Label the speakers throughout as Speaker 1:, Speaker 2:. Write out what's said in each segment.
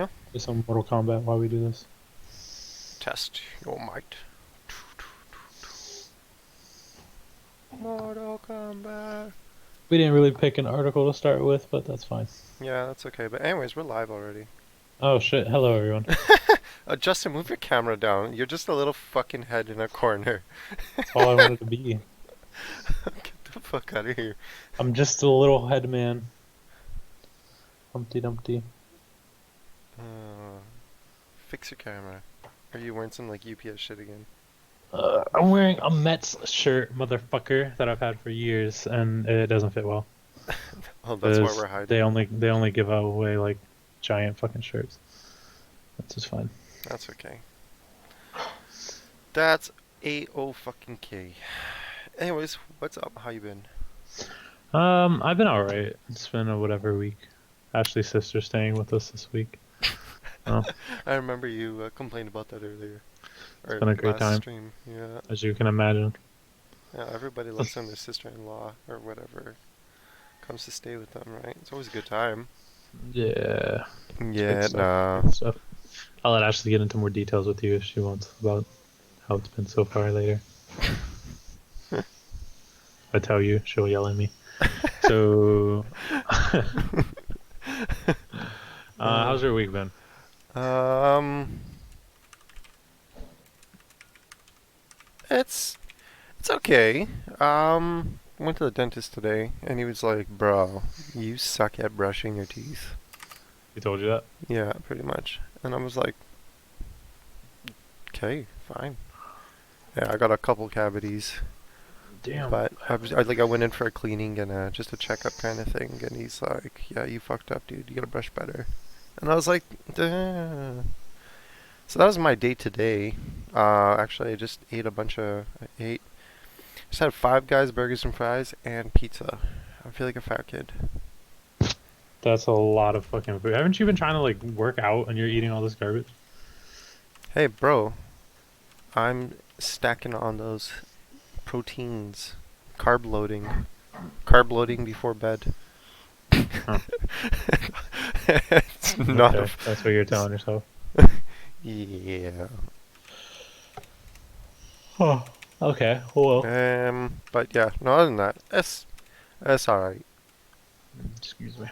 Speaker 1: Yeah.
Speaker 2: Just some Mortal Kombat while we do this.
Speaker 1: Test your might. Mortal Kombat.
Speaker 2: We didn't really pick an article to start with, but that's fine.
Speaker 1: Yeah, that's okay. But anyways, we're live already.
Speaker 2: Oh shit, hello everyone.
Speaker 1: Justin, move your camera down. You're just a little fucking head in a corner.
Speaker 2: That's all I wanted to be.
Speaker 1: Get the fuck out of here.
Speaker 2: I'm just a little head man. Humpty Dumpty.
Speaker 1: Uh, Fix your camera. Are you wearing some like UPS shit again?
Speaker 2: I'm wearing a Mets shirt, motherfucker, that I've had for years, and it doesn't fit well.
Speaker 1: Oh, that's why
Speaker 2: Because
Speaker 1: we're hiding.
Speaker 2: they only give away like giant fucking shirts. That's just fine.
Speaker 1: That's okay. That's A-O fucking K. Anyways, what's up? How you been?
Speaker 2: I've been alright. It's been a whatever week. Ashley's sister's staying with us this week. Oh,
Speaker 1: I remember you complained about that earlier.
Speaker 2: it's
Speaker 1: Or
Speaker 2: been a great
Speaker 1: last
Speaker 2: time,
Speaker 1: stream. Yeah.
Speaker 2: as you can imagine.
Speaker 1: Yeah, everybody loves when their sister-in-law or whatever comes to stay with them, right? It's always a good time.
Speaker 2: Yeah, it's good
Speaker 1: Yeah,
Speaker 2: stuff.
Speaker 1: nah.
Speaker 2: Good stuff. I'll let Ashley get into more details with you if she wants about how it's been so far later. If I tell you, she'll yell at me. So,
Speaker 1: Uh,
Speaker 2: how's your week been?
Speaker 1: um, it's it's okay. Went to the dentist today, and he was like, "Bro, you suck at brushing your teeth."
Speaker 2: He told you that?
Speaker 1: Yeah, pretty much. And I was like, "Okay, fine." Yeah, I got a couple cavities,
Speaker 2: Damn.
Speaker 1: but I went in for a cleaning and just a checkup kind of thing, and he's like, "Yeah, you fucked up, dude. You gotta brush better." And I was like, "Duh." So that was my day today. Actually, I just ate a bunch of. I ate. Just had Five Guys burgers and fries and pizza. I feel like a fat kid.
Speaker 2: That's a lot of fucking food. Haven't you been trying to like work out and you're eating all this garbage?
Speaker 1: Hey, bro, I'm stacking on those proteins, carb loading, carb loading before bed.
Speaker 2: Huh.
Speaker 1: It's not a.
Speaker 2: Okay, that's what you're telling yourself.
Speaker 1: Yeah.
Speaker 2: Oh, okay. Well,
Speaker 1: But yeah, no, other than that, it's alright.
Speaker 2: excuse me.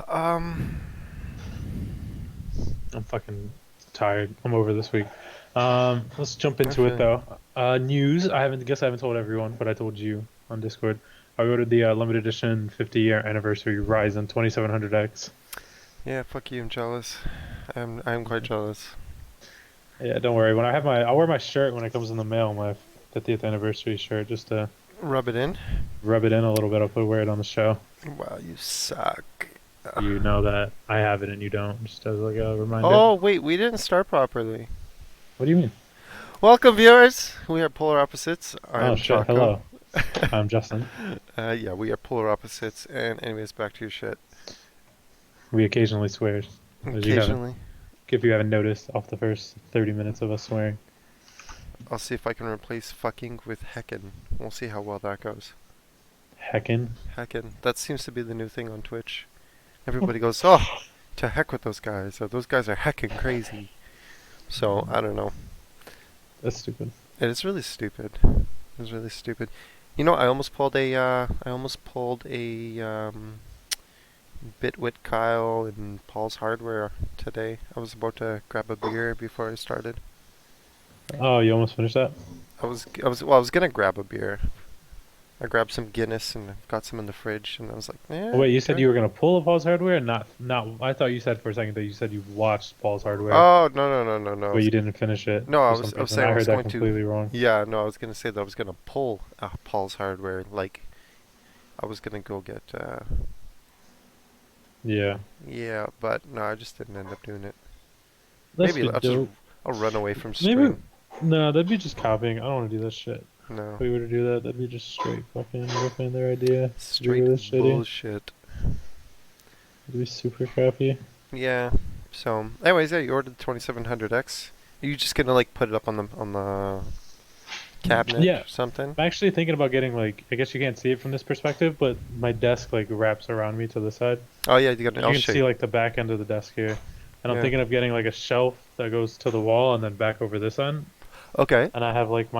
Speaker 1: Um,
Speaker 2: I'm fucking tired. I'm over this week. Let's jump
Speaker 1: I
Speaker 2: into it
Speaker 1: feel you.
Speaker 2: though. News. I haven't told everyone, but I told you on Discord. I ordered the limited edition 50-year anniversary Ryzen 2700X.
Speaker 1: Yeah, fuck you, I'm jealous. I'm quite jealous.
Speaker 2: Yeah, don't worry. I'll wear my shirt when it comes in the mail, my 50th anniversary shirt, just to
Speaker 1: Rub it in.
Speaker 2: rub it in a little bit. Wear it on the show.
Speaker 1: Wow, you suck.
Speaker 2: You know that I have it and you don't, just as like a reminder.
Speaker 1: Oh, wait, we didn't start properly.
Speaker 2: What do you mean?
Speaker 1: Welcome, viewers. We are Polar Opposites.
Speaker 2: Oh
Speaker 1: I'm
Speaker 2: shit!
Speaker 1: Chaco.
Speaker 2: Hello, I'm Justin.
Speaker 1: Yeah, we are Polar Opposites. And anyways, back to your shit.
Speaker 2: We occasionally swear,
Speaker 1: Occasionally.
Speaker 2: if you haven't noticed off the first 30 minutes of us swearing.
Speaker 1: I'll see if I can replace fucking with heckin'. We'll see how well that goes.
Speaker 2: Heckin'.
Speaker 1: Heckin'. That seems to be the new thing on Twitch. Everybody goes, oh, to heck with those guys. Or those guys are heckin' crazy. So, I don't know.
Speaker 2: That's stupid.
Speaker 1: It is really stupid. It's really stupid. You know, I almost pulled a, Bitwit Kyle and Paul's Hardware today. I was about to grab a beer before I started.
Speaker 2: Oh, you almost finished that?
Speaker 1: I was gonna grab a beer. I grabbed some Guinness and got some in the fridge, and I was like,
Speaker 2: Oh,
Speaker 1: yeah,
Speaker 2: wait, you said
Speaker 1: okay.
Speaker 2: you were gonna pull a Paul's Hardware, not. I thought you said for a second that you said you watched Paul's Hardware,
Speaker 1: Oh, no.
Speaker 2: but you didn't finish it
Speaker 1: No,
Speaker 2: for some
Speaker 1: I was
Speaker 2: reason.
Speaker 1: saying
Speaker 2: I
Speaker 1: I
Speaker 2: heard
Speaker 1: was
Speaker 2: that
Speaker 1: going to.
Speaker 2: completely wrong.
Speaker 1: Yeah, no, I was gonna say that I was gonna pull Paul's Hardware. Like, I was gonna go get.
Speaker 2: Yeah,
Speaker 1: Yeah, but no, I just didn't end up doing it.
Speaker 2: that's
Speaker 1: Maybe
Speaker 2: be dope.
Speaker 1: I'll run away from
Speaker 2: Maybe.
Speaker 1: stream.
Speaker 2: No, that'd be just copying. I don't want to do that shit. If
Speaker 1: No,
Speaker 2: we were to do that, that'd be just straight fucking ripping their idea. It'd be
Speaker 1: straight
Speaker 2: really shitty.
Speaker 1: bullshit.
Speaker 2: It'd be super crappy.
Speaker 1: Yeah. So, anyways, yeah, you ordered the 2700X. Are you just gonna like put it up on the cabinet
Speaker 2: Yeah,
Speaker 1: or something.
Speaker 2: I'm actually thinking about getting like I guess you can't see it from this perspective, but my desk like wraps around me to the side.
Speaker 1: Oh yeah, you got an
Speaker 2: You
Speaker 1: L
Speaker 2: can see
Speaker 1: shape.
Speaker 2: like the back end of the desk here. And I'm
Speaker 1: Yeah.
Speaker 2: thinking of getting like a shelf that goes to the wall and then back over this end.
Speaker 1: Okay.
Speaker 2: And I have like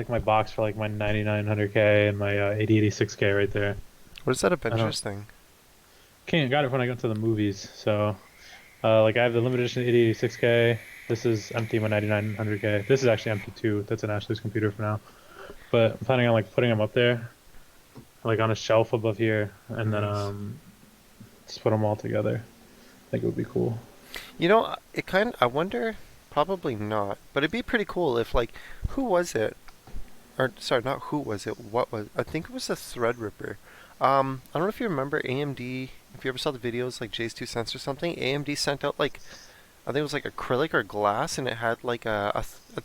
Speaker 2: my box for like my 9900K and my 8086K right there.
Speaker 1: What is that
Speaker 2: I don't
Speaker 1: Avengers thing?
Speaker 2: can't got it when I got to the movies. So like I have the limited edition 8086K. This is empty, my 9900K. This is actually empty too. That's an Ashley's computer for now. But I'm planning on like putting them up there, like on a shelf above here, and then
Speaker 1: Nice.
Speaker 2: just put them all together. I think it would be cool.
Speaker 1: You know, it kind. I wonder. Probably not, but it'd be pretty cool if like, who was it? Or sorry, not who was it? What was? I think it was the Threadripper. I don't know if you remember AMD. If you ever saw the videos like Jay's 2 cents or something, AMD sent out like I think it was like acrylic or glass, and it had like a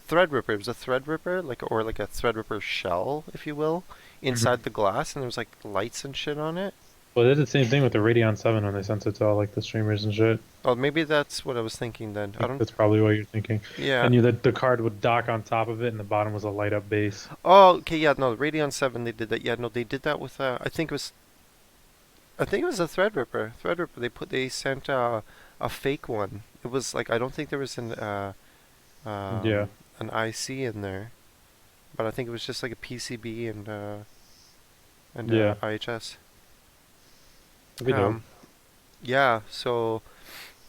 Speaker 1: Threadripper. It was a Threadripper, like or like a Threadripper shell, if you will,
Speaker 2: Mhm.
Speaker 1: inside the glass, and there was like lights and shit on it.
Speaker 2: Well, they did the same thing with the Radeon 7 when they sent it to all like the streamers and shit.
Speaker 1: Oh, maybe that's what I was thinking then.
Speaker 2: I
Speaker 1: I
Speaker 2: think
Speaker 1: don't.
Speaker 2: that's probably what you're thinking.
Speaker 1: Yeah.
Speaker 2: And you the card would dock on top of it, and the bottom was a light up base.
Speaker 1: Oh, okay. Yeah. No, Radeon 7. They did that. Yeah. No, they did that with. I think it was. I think it was a Threadripper. Threadripper. They sent a fake one. It was like I don't think there was
Speaker 2: Yeah,
Speaker 1: an IC in there, but I think it was just like a PCB and
Speaker 2: yeah,
Speaker 1: IHS.
Speaker 2: that'd be dope.
Speaker 1: Um, yeah. So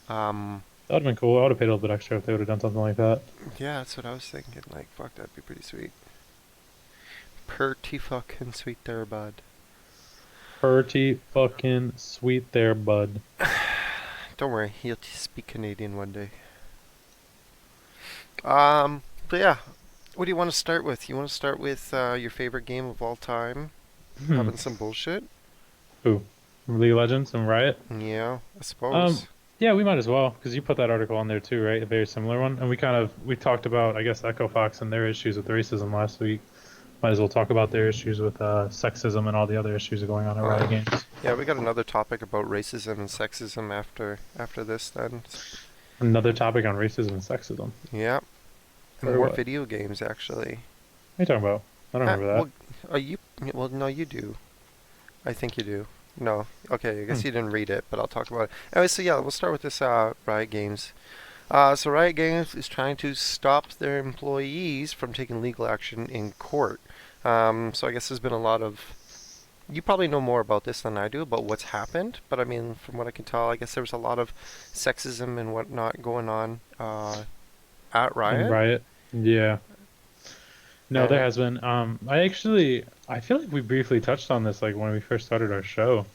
Speaker 1: um,
Speaker 2: That would have been cool. I would have paid a little bit extra if they would have done something like that.
Speaker 1: yeah, that's what I was thinking. Like, fuck, that'd be pretty sweet. Pretty fucking sweet there, bud.
Speaker 2: Pretty fucking sweet there, bud.
Speaker 1: Don't worry, he'll speak Canadian one day. Um, but yeah, what do you want to start with? You want to start with your favorite game of all time?
Speaker 2: Hmm.
Speaker 1: Having some bullshit?
Speaker 2: Who? League of Legends and Riot?
Speaker 1: Yeah, I
Speaker 2: Um,
Speaker 1: suppose.
Speaker 2: yeah, we might as well because you put that article on there too, right? A very similar one, and we talked about I guess Echo Fox and their issues with racism last week. Might as well talk about their issues with sexism and all the other issues going on at Riot
Speaker 1: Uh,
Speaker 2: Games.
Speaker 1: yeah, we got another topic about racism and sexism after this then.
Speaker 2: Another topic on racism and sexism.
Speaker 1: Yeah, and
Speaker 2: Or
Speaker 1: more
Speaker 2: what? What
Speaker 1: video games actually.
Speaker 2: are you talking about? I don't remember that.
Speaker 1: Well, are you? Well, no, you do. I think you do. No, okay, I
Speaker 2: Hmm.
Speaker 1: guess you didn't read it, but I'll talk about it. Anyway, so yeah, we'll start with this Riot Games. So Riot Games is trying to stop their employees from taking legal action in court. So I guess there's been a lot of. You probably know more about this than I do about what's happened, but I mean, from what I can tell, I guess there was a lot of sexism and whatnot going on at
Speaker 2: In
Speaker 1: Riot.
Speaker 2: Riot? Yeah. No, there
Speaker 1: Uh,
Speaker 2: has been. I feel like we briefly touched on this like when we first started our show.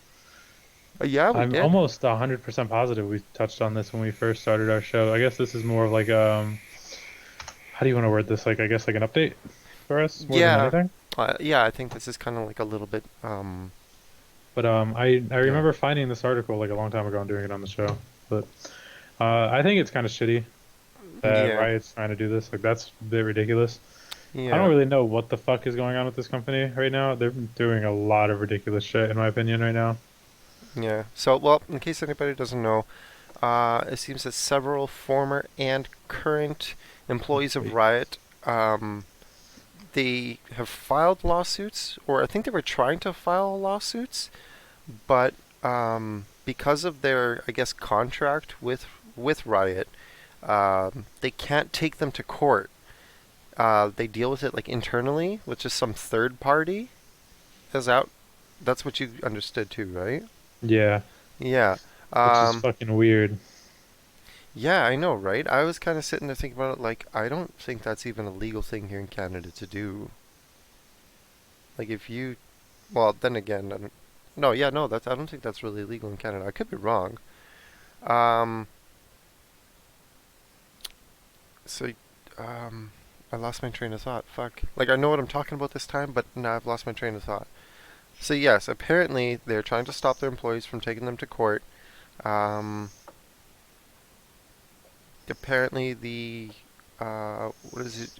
Speaker 1: yeah, we
Speaker 2: I'm
Speaker 1: did.
Speaker 2: almost 100% positive we touched on this when we first started our show. I guess this is more of like how do you want to word this? Like I guess like an update for us more than
Speaker 1: Yeah,
Speaker 2: anything.
Speaker 1: yeah, I think this is kind of like a little bit.
Speaker 2: But I
Speaker 1: Yeah,
Speaker 2: remember finding this article like a long time ago and doing it on the show. But I think it's kind of shitty that
Speaker 1: yeah,
Speaker 2: Riot's trying to do this. Like that's a bit ridiculous. I don't
Speaker 1: yeah.
Speaker 2: really know what the fuck is going on with this company right now. They're doing a lot of ridiculous shit in my opinion right now.
Speaker 1: Yeah. So, well, in case anybody doesn't know, it seems that several former and current employees of
Speaker 2: Wait.
Speaker 1: Riot, they have filed lawsuits, or I think they were trying to file lawsuits, but because of their, I guess, contract with Riot, they can't take them to court. They deal with it like internally with just some third party. Is out? That's what you understood too, right?
Speaker 2: Yeah,
Speaker 1: Yeah.
Speaker 2: which is
Speaker 1: Um,
Speaker 2: fucking weird.
Speaker 1: Yeah, I know, right? I was kind of sitting there thinking about it like, I don't think that's even a legal thing here in Canada to do. Like, if you, well, then again, no, yeah, no, that's, I don't think that's really legal in Canada. I could be wrong. Um, so, um, I lost my train of thought. Fuck. Like, I know what I'm talking about this time, but now I've lost my train of thought. So, yes, apparently they're trying to stop their employees from taking them to court. Um, apparently what is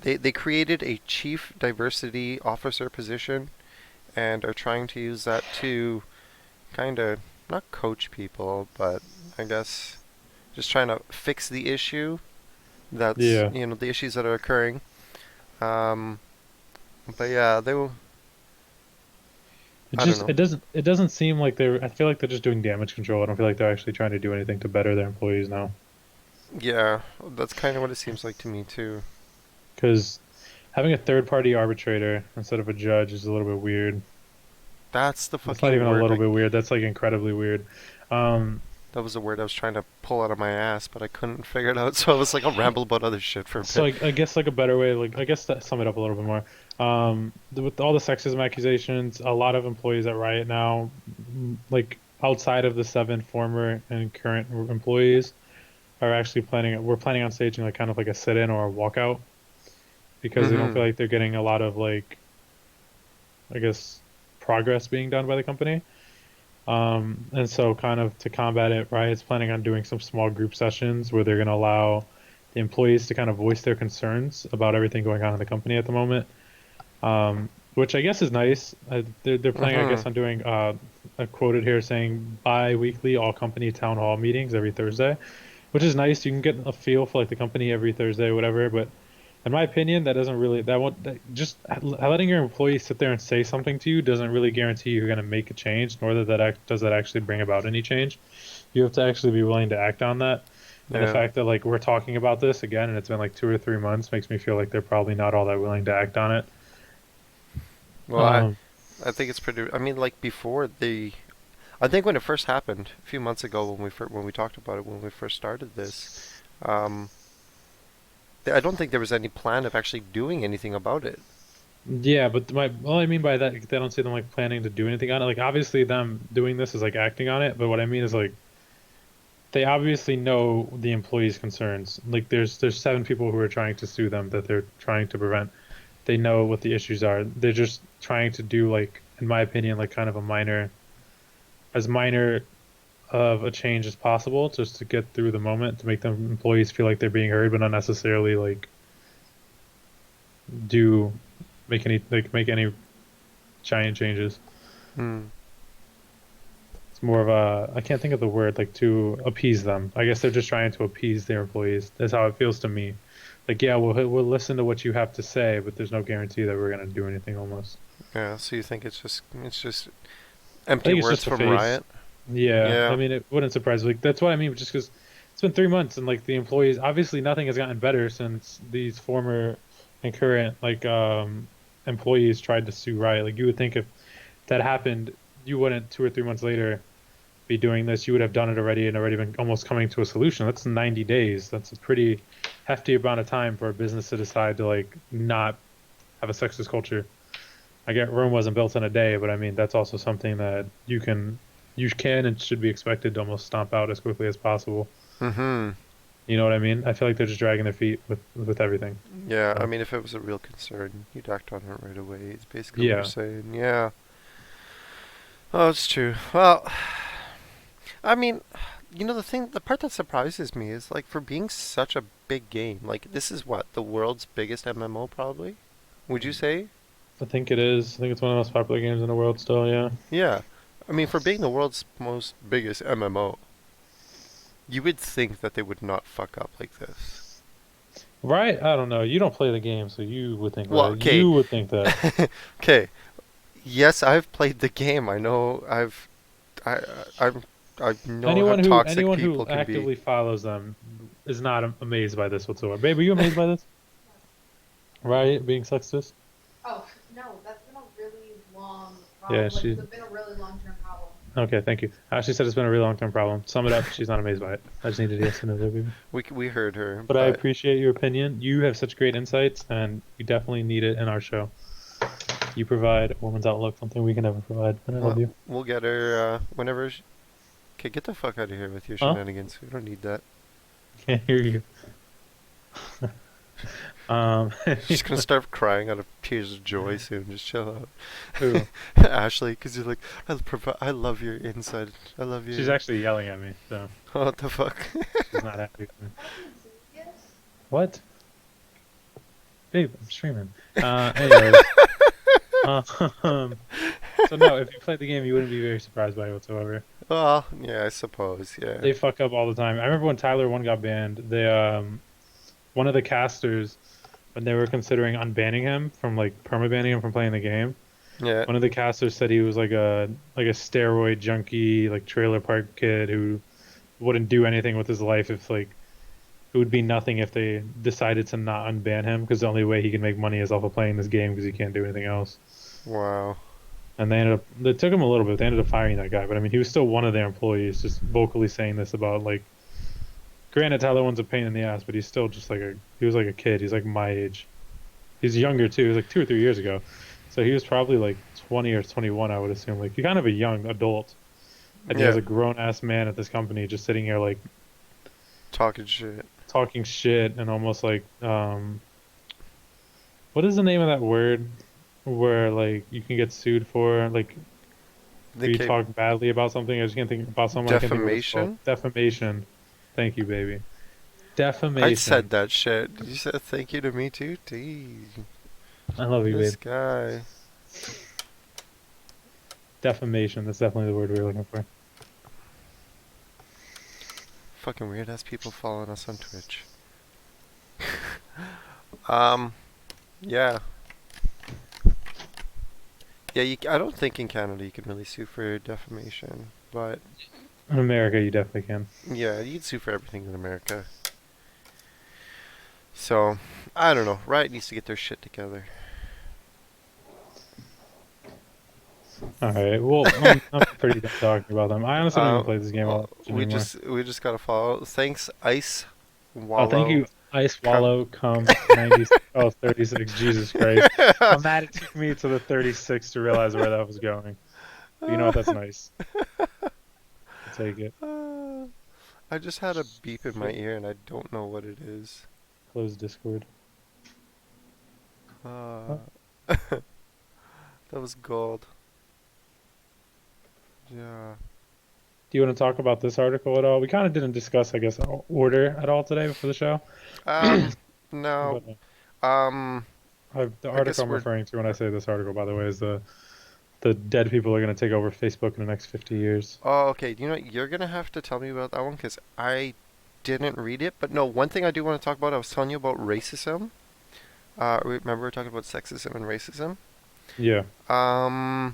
Speaker 1: it? They created a chief diversity officer position and are trying to use that to kind of not coach people, but I guess just trying to fix the issue. That's,
Speaker 2: Yeah.
Speaker 1: the issues that are occurring. Um, but yeah,
Speaker 2: It
Speaker 1: I don't
Speaker 2: just
Speaker 1: know.
Speaker 2: it doesn't seem like they're I feel like they're just doing damage control. I don't feel like they're actually trying to do anything to better their employees now.
Speaker 1: Yeah, that's kind of what it seems like to me too.
Speaker 2: Because having a third party arbitrator instead of a judge is a little bit weird.
Speaker 1: That's the
Speaker 2: It's not
Speaker 1: fucking
Speaker 2: even a
Speaker 1: word.
Speaker 2: little
Speaker 1: Like
Speaker 2: bit weird. That's like incredibly weird. Um,
Speaker 1: that was the word I was trying to pull out of my ass, but I couldn't figure it out. So I was like, I'll ramble about other shit for a
Speaker 2: so
Speaker 1: bit.
Speaker 2: I guess like a better way, like I guess that sum it up a little bit more. With all the sexism accusations, a lot of employees at Riot now, like outside of the 7 former and current employees, are actually planning. We're planning on staging like kind of like a sit-in or a walkout because they don't
Speaker 1: Mm-hmm.
Speaker 2: feel like they're getting a lot of like, I guess, progress being done by the company. And so kind of to combat it, Riot's planning on doing some small group sessions where they're going to allow the employees to kind of voice their concerns about everything going on in the company at the moment. Which I guess is nice. They're planning, I
Speaker 1: Mm-hmm.
Speaker 2: guess, on doing a quoted here saying bi-weekly all company town hall meetings every Thursday, which is nice. You can get a feel for like the company every Thursday, whatever. But in my opinion, that doesn't really that won't that, just letting your employees sit there and say something to you doesn't really guarantee you're going to make a change, nor does that actually bring about any change. You have to actually be willing to act on that. And the
Speaker 1: Yeah.
Speaker 2: fact that like we're talking about this again and it's been like 2 or 3 months makes me feel like they're probably not all that willing to act on it.
Speaker 1: Well,
Speaker 2: Um,
Speaker 1: I think it's pretty. I mean, like before the. I think when it first happened a few months ago when we talked about it when we first started this, um, I don't think there was any plan of actually doing anything about it.
Speaker 2: yeah, but my all I mean by that, they don't see them like planning to do anything on it. Like obviously them doing this is like acting on it, but what I mean is like they obviously know the employees' concerns. Like there's 7 people who are trying to sue them that they're trying to prevent. They know what the issues are. They're just trying to do like, in my opinion, like kind of a minor of a change as possible, just to get through the moment, to make them employees feel like they're being heard, but not necessarily like do make any giant changes.
Speaker 1: Hmm.
Speaker 2: It's more of a I can't think of the word like to appease them. I guess they're just trying to appease their employees. That's how it feels to me. Like yeah, we'll listen to what you have to say, but there's no guarantee that we're gonna do anything almost.
Speaker 1: Yeah. So you think it's just
Speaker 2: I
Speaker 1: empty
Speaker 2: think it's
Speaker 1: words
Speaker 2: just a
Speaker 1: from
Speaker 2: face.
Speaker 1: Riot?
Speaker 2: Yeah, I
Speaker 1: Yeah.
Speaker 2: mean, it wouldn't surprise me. Like that's what I mean. Just because it's been 3 months and like the employees, obviously nothing has gotten better since these former and current like employees tried to sue Riot. Like you would think if that happened, you wouldn't 2 or 3 months later be doing this. You would have done it already and already been almost coming to a solution. That's 90 days. That's a pretty hefty amount of time for a business to decide to like not have a sexist culture. I get Rome wasn't built in a day, but I mean that's also something that you can and should be expected to almost stomp out as quickly as possible.
Speaker 1: Mm-hmm.
Speaker 2: You know what I mean? I feel like they're just dragging their feet with everything.
Speaker 1: Yeah. I
Speaker 2: So
Speaker 1: mean, if it was a real concern, you'd act on it right away. It's basically what you're
Speaker 2: yeah,
Speaker 1: saying. Yeah. Oh, it's true. Well, I mean, the part that surprises me is like for being such a big game. Like this is what the world's biggest MMO, probably. Would you say?
Speaker 2: I think it is. I think it's one of the most popular games in the world still. Yeah.
Speaker 1: Yeah. I mean, for being the world's most biggest MMO, you would think that they would not fuck up like this.
Speaker 2: Right? I don't know. You don't play the game, so you would think
Speaker 1: Well,
Speaker 2: that.
Speaker 1: okay,
Speaker 2: You would think that.
Speaker 1: okay. Yes, I've played the game. I know. I, I'm, I know how toxic
Speaker 2: Anyone
Speaker 1: people
Speaker 2: who
Speaker 1: can be.
Speaker 2: actively follows them is not amazed by this whatsoever. Babe, are you amazed by this? Right? Being sexist?
Speaker 3: Oh, no, that's been a really long
Speaker 2: Yeah,
Speaker 3: problem. Like,
Speaker 2: she.
Speaker 3: it's been a really long-term problem.
Speaker 2: Okay, thank you. She said it's been a really long term problem. Sum it up. She's not amazed by it. I just needed yes or no there, baby.
Speaker 1: We heard her,
Speaker 2: But I
Speaker 1: but
Speaker 2: appreciate your opinion. You have such great insights, and you definitely need it in our show. You provide a woman's outlook, something we can never provide, and I love
Speaker 1: well,
Speaker 2: you.
Speaker 1: we'll get her whenever. Okay, get the fuck out of here with your
Speaker 2: Huh?
Speaker 1: shenanigans. We don't need that.
Speaker 2: Can't hear you. Um,
Speaker 1: She's gonna start crying out of tears of joy soon. Just chill
Speaker 2: who?
Speaker 1: out, Ashley, because you're like, I love your insight. I love
Speaker 2: She's
Speaker 1: your.
Speaker 2: actually yelling at me, so
Speaker 1: What the fuck?
Speaker 2: she's not happy with me.
Speaker 3: Are you serious?
Speaker 2: What? Babe, I'm streaming. Anyways. Um, so no, if you played the game, you wouldn't be very surprised by it whatsoever.
Speaker 1: Well, yeah, I suppose. Yeah.
Speaker 2: They fuck up all the time. I remember when Tyler 1 got banned, one of the casters, when they were considering unbanning him from like permabanning him from playing the game,
Speaker 1: Yeah.
Speaker 2: one of the casters said he was like a steroid junkie, like trailer park kid who wouldn't do anything with his life if like it would be nothing if they decided to not unban him because the only way he can make money is off of playing this game because he can't do anything else.
Speaker 1: Wow.
Speaker 2: And they took him a little bit. They ended up firing that guy, but I mean, he was still one of their employees, just vocally saying this about like. Granted, Tyler one's a pain in the ass, but he's still just he was like a kid. He's like my age. He's younger too. He was like 2 or 3 years ago, so he was probably like 20 or 21, I would assume. Like, he's kind of a young adult. And he
Speaker 1: Yeah.
Speaker 2: has a grown ass man at this company just sitting here like
Speaker 1: Talking shit.
Speaker 2: talking shit and almost like what is the name of that word where like you can get sued for like
Speaker 1: They
Speaker 2: if you
Speaker 1: came-
Speaker 2: talk badly about something? I just can't think about someone. I can't think of what it's called. Defamation. Thank you, baby. Defamation.
Speaker 1: I said that shit. You said thank you to me too? Jeez.
Speaker 2: I love you,
Speaker 1: This
Speaker 2: babe.
Speaker 1: guy.
Speaker 2: Defamation. That's definitely the word we were looking for.
Speaker 1: Fucking weird ass people following us on Twitch. Yeah. Yeah, I don't think in Canada you can really sue for defamation, but
Speaker 2: In America, you definitely can.
Speaker 1: yeah, you can sue for everything in America. So, I don't know. Riot needs to get their shit together.
Speaker 2: All right. Well, I'm pretty done talking about them. I honestly don't even play this game all much
Speaker 1: we
Speaker 2: anymore.
Speaker 1: we just gotta follow. Thanks, Ice Wallow.
Speaker 2: Oh, thank you, Ice Wallow. Come 90. 36. Jesus Christ. I'm mad it took me to the 36 to realize where that was going. But you know what? That's nice. I'll take it.
Speaker 1: I just had a beep in my ear and I don't know what it is.
Speaker 2: Close Discord.
Speaker 1: That was gold. Yeah.
Speaker 2: Do you want to talk about this article at all? We kind of didn't discuss, I guess, order at all today before the show.
Speaker 1: No.
Speaker 2: But, the
Speaker 1: guess
Speaker 2: article I'm
Speaker 1: we're-
Speaker 2: referring to when I say this article, by the way, is the dead people are going to take over Facebook in the next 50 years.
Speaker 1: Oh, okay. You know what? You're gonna have to tell me about that one because I didn't read it. But no, one thing I do want to talk about. I was telling you about racism. Remember we were talking about sexism and racism.
Speaker 2: Yeah.
Speaker 1: I'll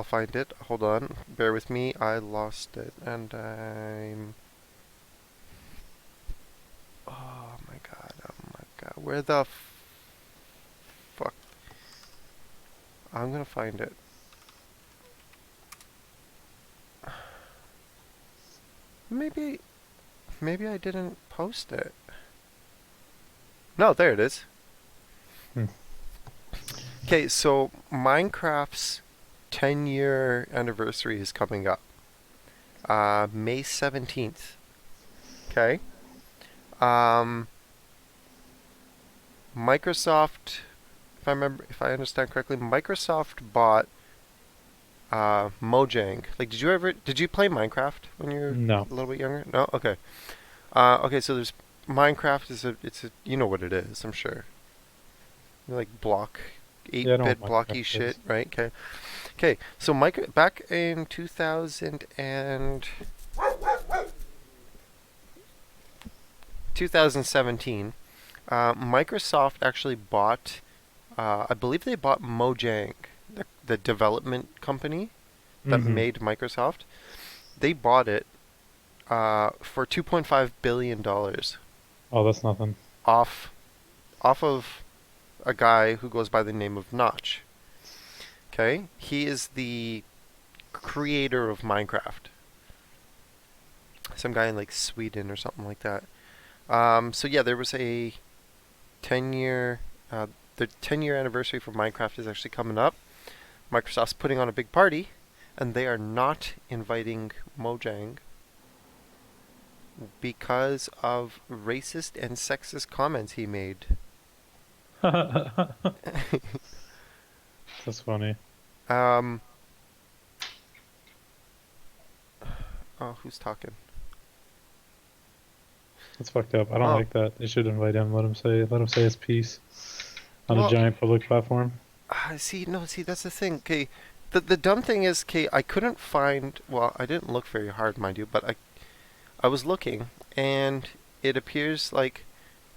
Speaker 1: find it. Hold on. Bear with me. I lost it, and I'm. Oh my god. Oh my god. Where the fuck? I'm gonna find it. Maybe I didn't post it. No, there it is.
Speaker 2: Hmm.
Speaker 1: Okay, so Minecraft's 10-year anniversary is coming up. May 17th. Okay. Microsoft, if I understand correctly, Microsoft bought Mojang. Like, did you play Minecraft when you were
Speaker 2: No.
Speaker 1: a little bit younger? No? Okay. Okay, so there's Minecraft it's a you know what it is, I'm sure. Like block,
Speaker 2: Yeah, I know
Speaker 1: 8-bit
Speaker 2: what
Speaker 1: blocky
Speaker 2: Minecraft
Speaker 1: shit,
Speaker 2: is.
Speaker 1: right? Okay. Okay, so back in 2017, Microsoft actually bought, I believe they bought Mojang, the development company that
Speaker 2: Mhm.
Speaker 1: made Microsoft. They bought it for $2.5 billion
Speaker 2: Oh, that's nothing.
Speaker 1: off of a guy who goes by the name of Notch. Okay, he is the creator of Minecraft. Some guy in like Sweden or something like that. So yeah, there was a 10-year, the 10-year anniversary for Minecraft is actually coming up. Microsoft's putting on a big party, and they are not inviting Mojang because of racist and sexist comments he made.
Speaker 2: That's funny.
Speaker 1: Oh, who's talking?
Speaker 2: That's fucked up. I don't
Speaker 1: Oh.
Speaker 2: like that. They should invite him. Let him say his piece on
Speaker 1: Well-
Speaker 2: a giant public platform.
Speaker 1: See, that's the thing. Okay, the dumb thing is, okay, I couldn't find. Well, I didn't look very hard, mind you, but I was looking, and it appears like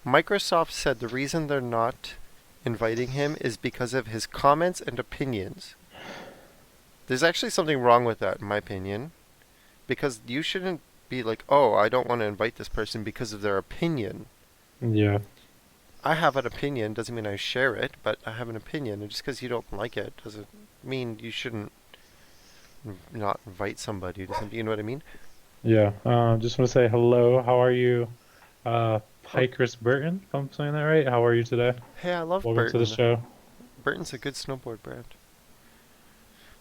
Speaker 1: Microsoft said the reason they're not inviting him is because of his comments and opinions. There's actually something wrong with that, in my opinion, because you shouldn't be like, oh, I don't want to invite this person because of their opinion.
Speaker 2: Yeah.
Speaker 1: I have an opinion, doesn't mean I share it, but I have an opinion, and just because you don't like it doesn't mean you shouldn't not invite somebody to something, you know what I mean?
Speaker 2: Yeah. Just want to say hello. How are you? Pikers Burton, if I'm saying that right. How are you today?
Speaker 1: Hey, I love
Speaker 2: Welcome to
Speaker 1: Burton.
Speaker 2: the show.
Speaker 1: Burton's a good snowboard brand.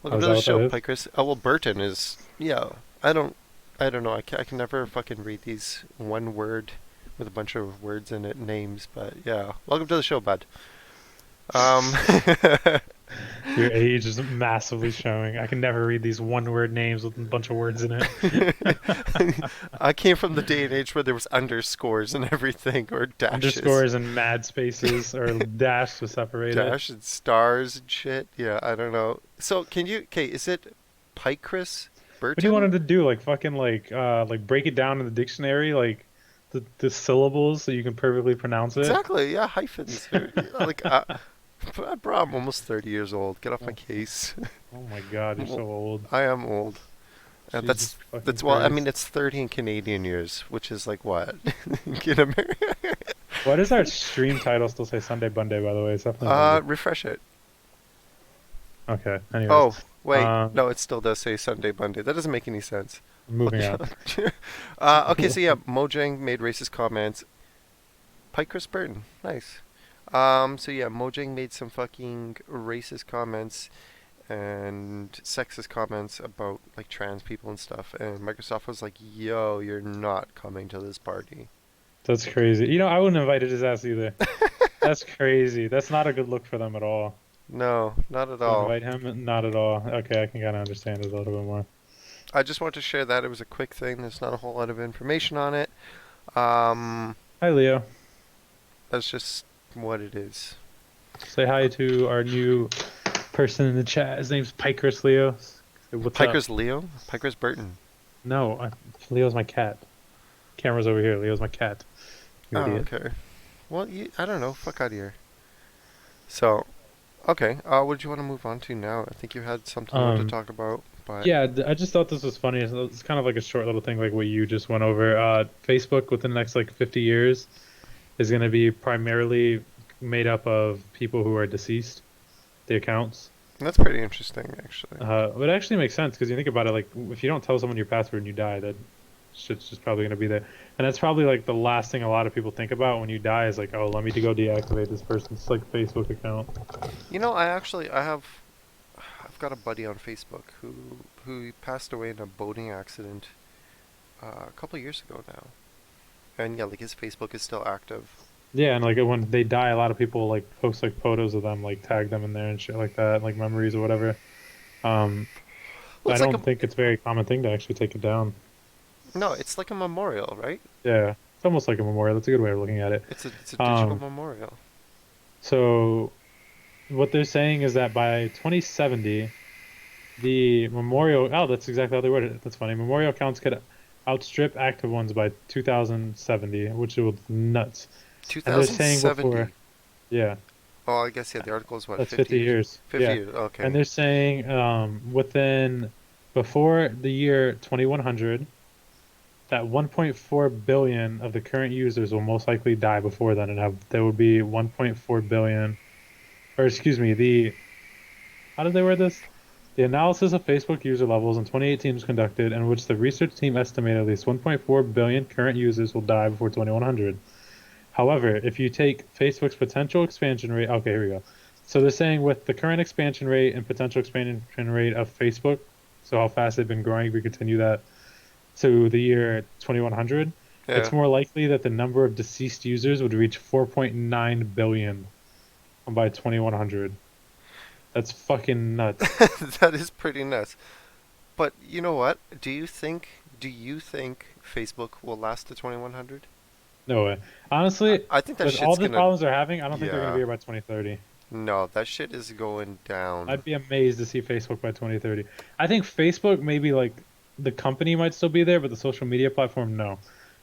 Speaker 2: Oh,
Speaker 1: Welcome
Speaker 2: is
Speaker 1: to
Speaker 2: that
Speaker 1: the
Speaker 2: what
Speaker 1: show,
Speaker 2: that is?
Speaker 1: Pikers. Oh, well, Burton is, yeah, I don't know, I can never fucking read these one word with a bunch of words in it, names, but yeah. Welcome to the show, bud. Um,
Speaker 2: Your age is massively showing. I can never read these one-word names with a bunch of words in it.
Speaker 1: I came from the day and age where there was underscores and everything, or dashes.
Speaker 2: Underscores and mad spaces or dash to separate it.
Speaker 1: Dash and stars and shit. Yeah, I don't know. So okay, is it Picris
Speaker 2: What do you want
Speaker 1: Burton?
Speaker 2: him to do? Like fucking like break it down in the dictionary, like the syllables so you can perfectly pronounce it.
Speaker 1: Exactly, yeah, hyphens. Bro, I'm almost 30 years old. Get off my
Speaker 2: Oh,
Speaker 1: case.
Speaker 2: oh my God, you're so old.
Speaker 1: I am old.
Speaker 2: Jesus fucking
Speaker 1: Well, I mean,
Speaker 2: Christ.
Speaker 1: it's 30 in Canadian years, which is like what? In America?
Speaker 2: Why does our stream title still say Sunday Bunday, by the way? It's definitely Monday.
Speaker 1: Refresh it.
Speaker 2: Okay, anyways.
Speaker 1: Oh, wait.
Speaker 2: Um,
Speaker 1: No, it still does say Sunday Monday. That doesn't make any sense.
Speaker 2: moving on.
Speaker 1: Okay, so yeah, Mojang made racist comments. Chris Burton, nice. So yeah, Mojang made some fucking racist comments and sexist comments about like trans people and stuff, and Microsoft was like, "Yo, you're not coming to this party."
Speaker 2: That's crazy. You know, I wouldn't have invited his ass either. That's crazy. That's not a good look for them at all.
Speaker 1: No, not at
Speaker 2: To
Speaker 1: all.
Speaker 2: invite him, not at all. Okay, I can kind of understand it a little bit more.
Speaker 1: I just want to share that it was a quick thing. There's not a whole lot of information on it. Um,
Speaker 2: Hi, Leo.
Speaker 1: that's just what it is.
Speaker 2: Say hi to our new person in the chat. His name's Pikers Leo. Say, what's up?
Speaker 1: Piker's Leo? Piker's Burton.
Speaker 2: No, Leo's my cat. Camera's over here. Leo's my cat. You
Speaker 1: Oh,
Speaker 2: idiot.
Speaker 1: okay. Well, I don't know. Fuck out of here. So, okay. What did you want to move on to now? I think you had something you wanted to
Speaker 2: Um,
Speaker 1: talk about, but
Speaker 2: Yeah, I just thought this was funny. It's kind of like a short little thing, like what you just went over. Facebook within the next like 50 years is going to be primarily made up of people who are deceased, the accounts.
Speaker 1: that's pretty interesting, actually.
Speaker 2: It actually makes sense because you think about it, like if you don't tell someone your password and you die, that shit's just probably going to be there. And that's probably like the last thing a lot of people think about when you die is like, oh, let me to go deactivate this person's like Facebook account.
Speaker 1: You know, I've got a buddy on Facebook who passed away in a boating accident a couple years ago now, and yeah, like his Facebook is still active.
Speaker 2: Yeah, and like when they die, a lot of people like post like photos of them, like tag them in there and shit like that, like memories or whatever. Um,
Speaker 1: Well,
Speaker 2: I
Speaker 1: it's like
Speaker 2: don't think it's a very common thing to actually take it down.
Speaker 1: no, it's like a memorial, right?
Speaker 2: Yeah, it's almost like a memorial. That's a good way of looking at it.
Speaker 1: It's a digital
Speaker 2: Um,
Speaker 1: memorial.
Speaker 2: so what they're saying is that by 2070, the memorial. Oh, that's exactly how they worded it. That's funny. Memorial accounts could outstrip active ones by 2070, which was nuts. And they're saying
Speaker 1: 2070.
Speaker 2: before, yeah,
Speaker 1: Oh, I guess yeah. The article is what,
Speaker 2: that's
Speaker 1: 50
Speaker 2: 50
Speaker 1: years?
Speaker 2: years.
Speaker 1: 50
Speaker 2: Yeah.
Speaker 1: years. Okay.
Speaker 2: And they're saying before the year 2100, that 1.4 billion of the current users will most likely die before then, and there will be 1.4 billion, or excuse me, how did they word this? The analysis of Facebook user levels in 2018 was conducted, in which the research team estimated at least 1.4 billion current users will die before 2100. However, if you take Facebook's potential expansion rate, okay, here we go. So they're saying with the current expansion rate and potential expansion rate of Facebook, so how fast they've been growing, if we continue that to the year 2100,
Speaker 1: Yeah.
Speaker 2: it's more likely that the number of deceased users would reach 4.9 billion by 2100. That's fucking nuts.
Speaker 1: That is pretty nuts. But you know what? Do you think Facebook will last to 2100?
Speaker 2: No way. Honestly,
Speaker 1: I think that
Speaker 2: with all
Speaker 1: shit's
Speaker 2: the
Speaker 1: gonna.
Speaker 2: problems they're having, I don't think they're gonna
Speaker 1: Yeah.
Speaker 2: be here by 2030.
Speaker 1: No, that shit is going down.
Speaker 2: I'd be amazed to see Facebook by 2030. I think Facebook maybe like the company might still be there, but the social media platform no.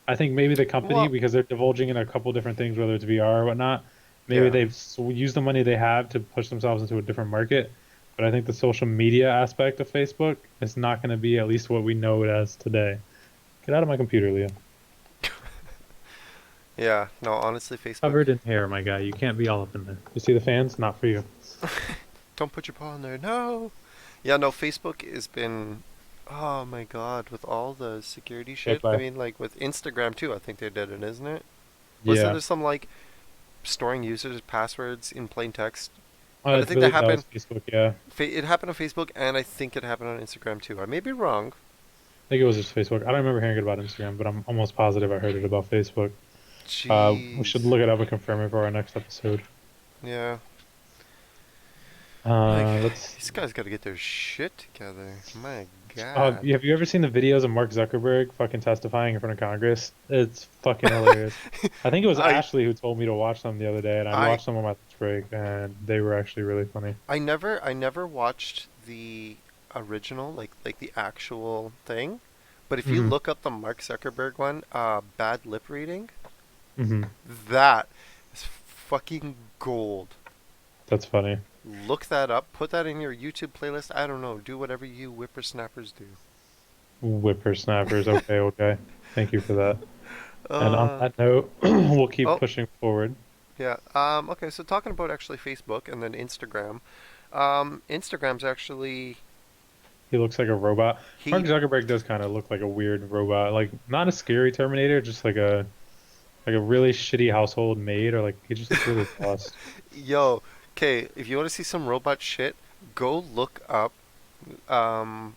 Speaker 2: I think maybe the company,
Speaker 1: Well,
Speaker 2: because they're divulging in a couple different things, whether it's VR or whatnot, maybe
Speaker 1: yeah.
Speaker 2: they've used the money they have to push themselves into a different market. But I think the social media aspect of Facebook is not going to be at least what we know it as today. Get out of my computer, Leo.
Speaker 1: Yeah, no, honestly, Facebook.
Speaker 2: Covered in hair, my guy. You can't be all up in there. You see the fans? Not for you.
Speaker 1: Don't put your paw in there. No. Yeah, no, Facebook has been. Oh my God, with all the security
Speaker 2: Okay,
Speaker 1: shit. I
Speaker 2: bye.
Speaker 1: mean, like with Instagram too. I think they did it, isn't it? Wasn't
Speaker 2: Yeah.
Speaker 1: there some like storing users' passwords in plain text? But I
Speaker 2: I
Speaker 1: think that
Speaker 2: believe that was
Speaker 1: happened.
Speaker 2: Facebook. Yeah.
Speaker 1: It happened on Facebook, and I think it happened on Instagram too. I may be wrong.
Speaker 2: I think it was just Facebook. I don't remember hearing it about Instagram, but I'm almost positive I heard it about Facebook. We should
Speaker 1: Jeez.
Speaker 2: look it up and confirm it for our next episode.
Speaker 1: Yeah. Like,
Speaker 2: Let's.
Speaker 1: these guys got to get their shit together. My
Speaker 2: Have
Speaker 1: God.
Speaker 2: you ever seen the videos of Mark Zuckerberg fucking testifying in front of Congress? It's fucking hilarious. I think it was
Speaker 1: I
Speaker 2: Ashley who told me to watch them the other day, and I
Speaker 1: I
Speaker 2: watched them on my lunch break, and they were actually really funny.
Speaker 1: I never watched the original, like the actual thing. But if you
Speaker 2: Hmm.
Speaker 1: look up the Mark Zuckerberg one, bad lip reading,
Speaker 2: Hmm.
Speaker 1: that is fucking gold.
Speaker 2: That's funny.
Speaker 1: Look that up. Put that in your YouTube playlist. I don't know. Do whatever you whippersnappers do.
Speaker 2: Whippersnappers. Okay, okay. Thank you for that. And on
Speaker 1: Uh,
Speaker 2: that note, we'll keep
Speaker 1: oh,
Speaker 2: pushing forward.
Speaker 1: yeah. Okay, so talking about actually Facebook and then Instagram. Instagram's actually
Speaker 2: He looks like a robot. Mark
Speaker 1: he
Speaker 2: Zuckerberg does kind of look like a weird robot, like not a scary Terminator, just like a really shitty household maid, or like he just looks really lost.
Speaker 1: Yo, okay, if you want to see some robot shit, go look up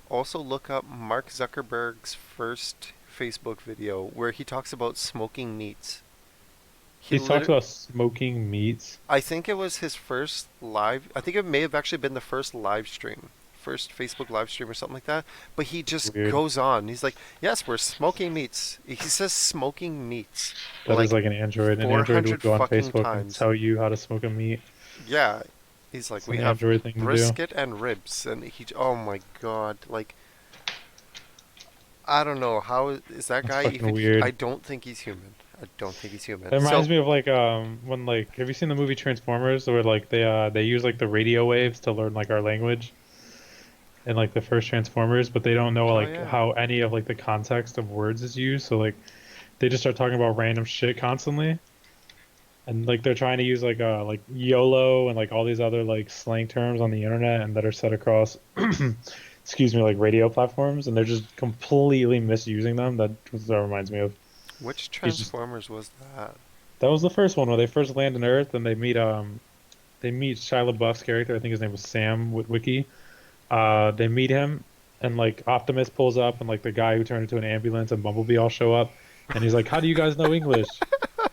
Speaker 1: also look up Mark Zuckerberg's first Facebook video where he talks about smoking meats. He
Speaker 2: He talks
Speaker 1: literally
Speaker 2: about smoking meats.
Speaker 1: I think it was his first live. I think it may have actually been the first live stream, first Facebook live stream or something like that. But he just
Speaker 2: Weird.
Speaker 1: goes on. He's like, "Yes, we're smoking meats." He says smoking meats
Speaker 2: That is
Speaker 1: like
Speaker 2: like an android. An android would
Speaker 1: 400
Speaker 2: go on
Speaker 1: fucking
Speaker 2: Facebook and
Speaker 1: times.
Speaker 2: tell you how to smoke a meat.
Speaker 1: Yeah, he's like,
Speaker 2: It's
Speaker 1: "We
Speaker 2: an
Speaker 1: have
Speaker 2: android thing to do.
Speaker 1: brisket and ribs," and he. Oh my god, like I don't know how is that
Speaker 2: It's
Speaker 1: guy
Speaker 2: fucking
Speaker 1: even. I
Speaker 2: weird.
Speaker 1: don't think he's human. I don't think he's
Speaker 2: It
Speaker 1: human.
Speaker 2: reminds
Speaker 1: So
Speaker 2: me of like when like have you seen the movie Transformers where like they use like the radio waves to learn like our language in like the first Transformers, but they don't know
Speaker 1: oh
Speaker 2: like
Speaker 1: yeah.
Speaker 2: how any of like the context of words is used. So like they just start talking about random shit constantly, and like they're trying to use like YOLO and like all these other like slang terms on the internet and that are set across excuse me, like radio platforms, and they're just completely misusing them. That reminds me of.
Speaker 1: Which
Speaker 2: He's just
Speaker 1: Transformers was that?
Speaker 2: that was the first one where they first land on Earth and they meet Shia LaBeouf's character. I think his name was Sam Witwicky. They meet him, and like Optimus pulls up, and like the guy who turned into an ambulance and Bumblebee all show up, and he's like, "How do you guys know English?"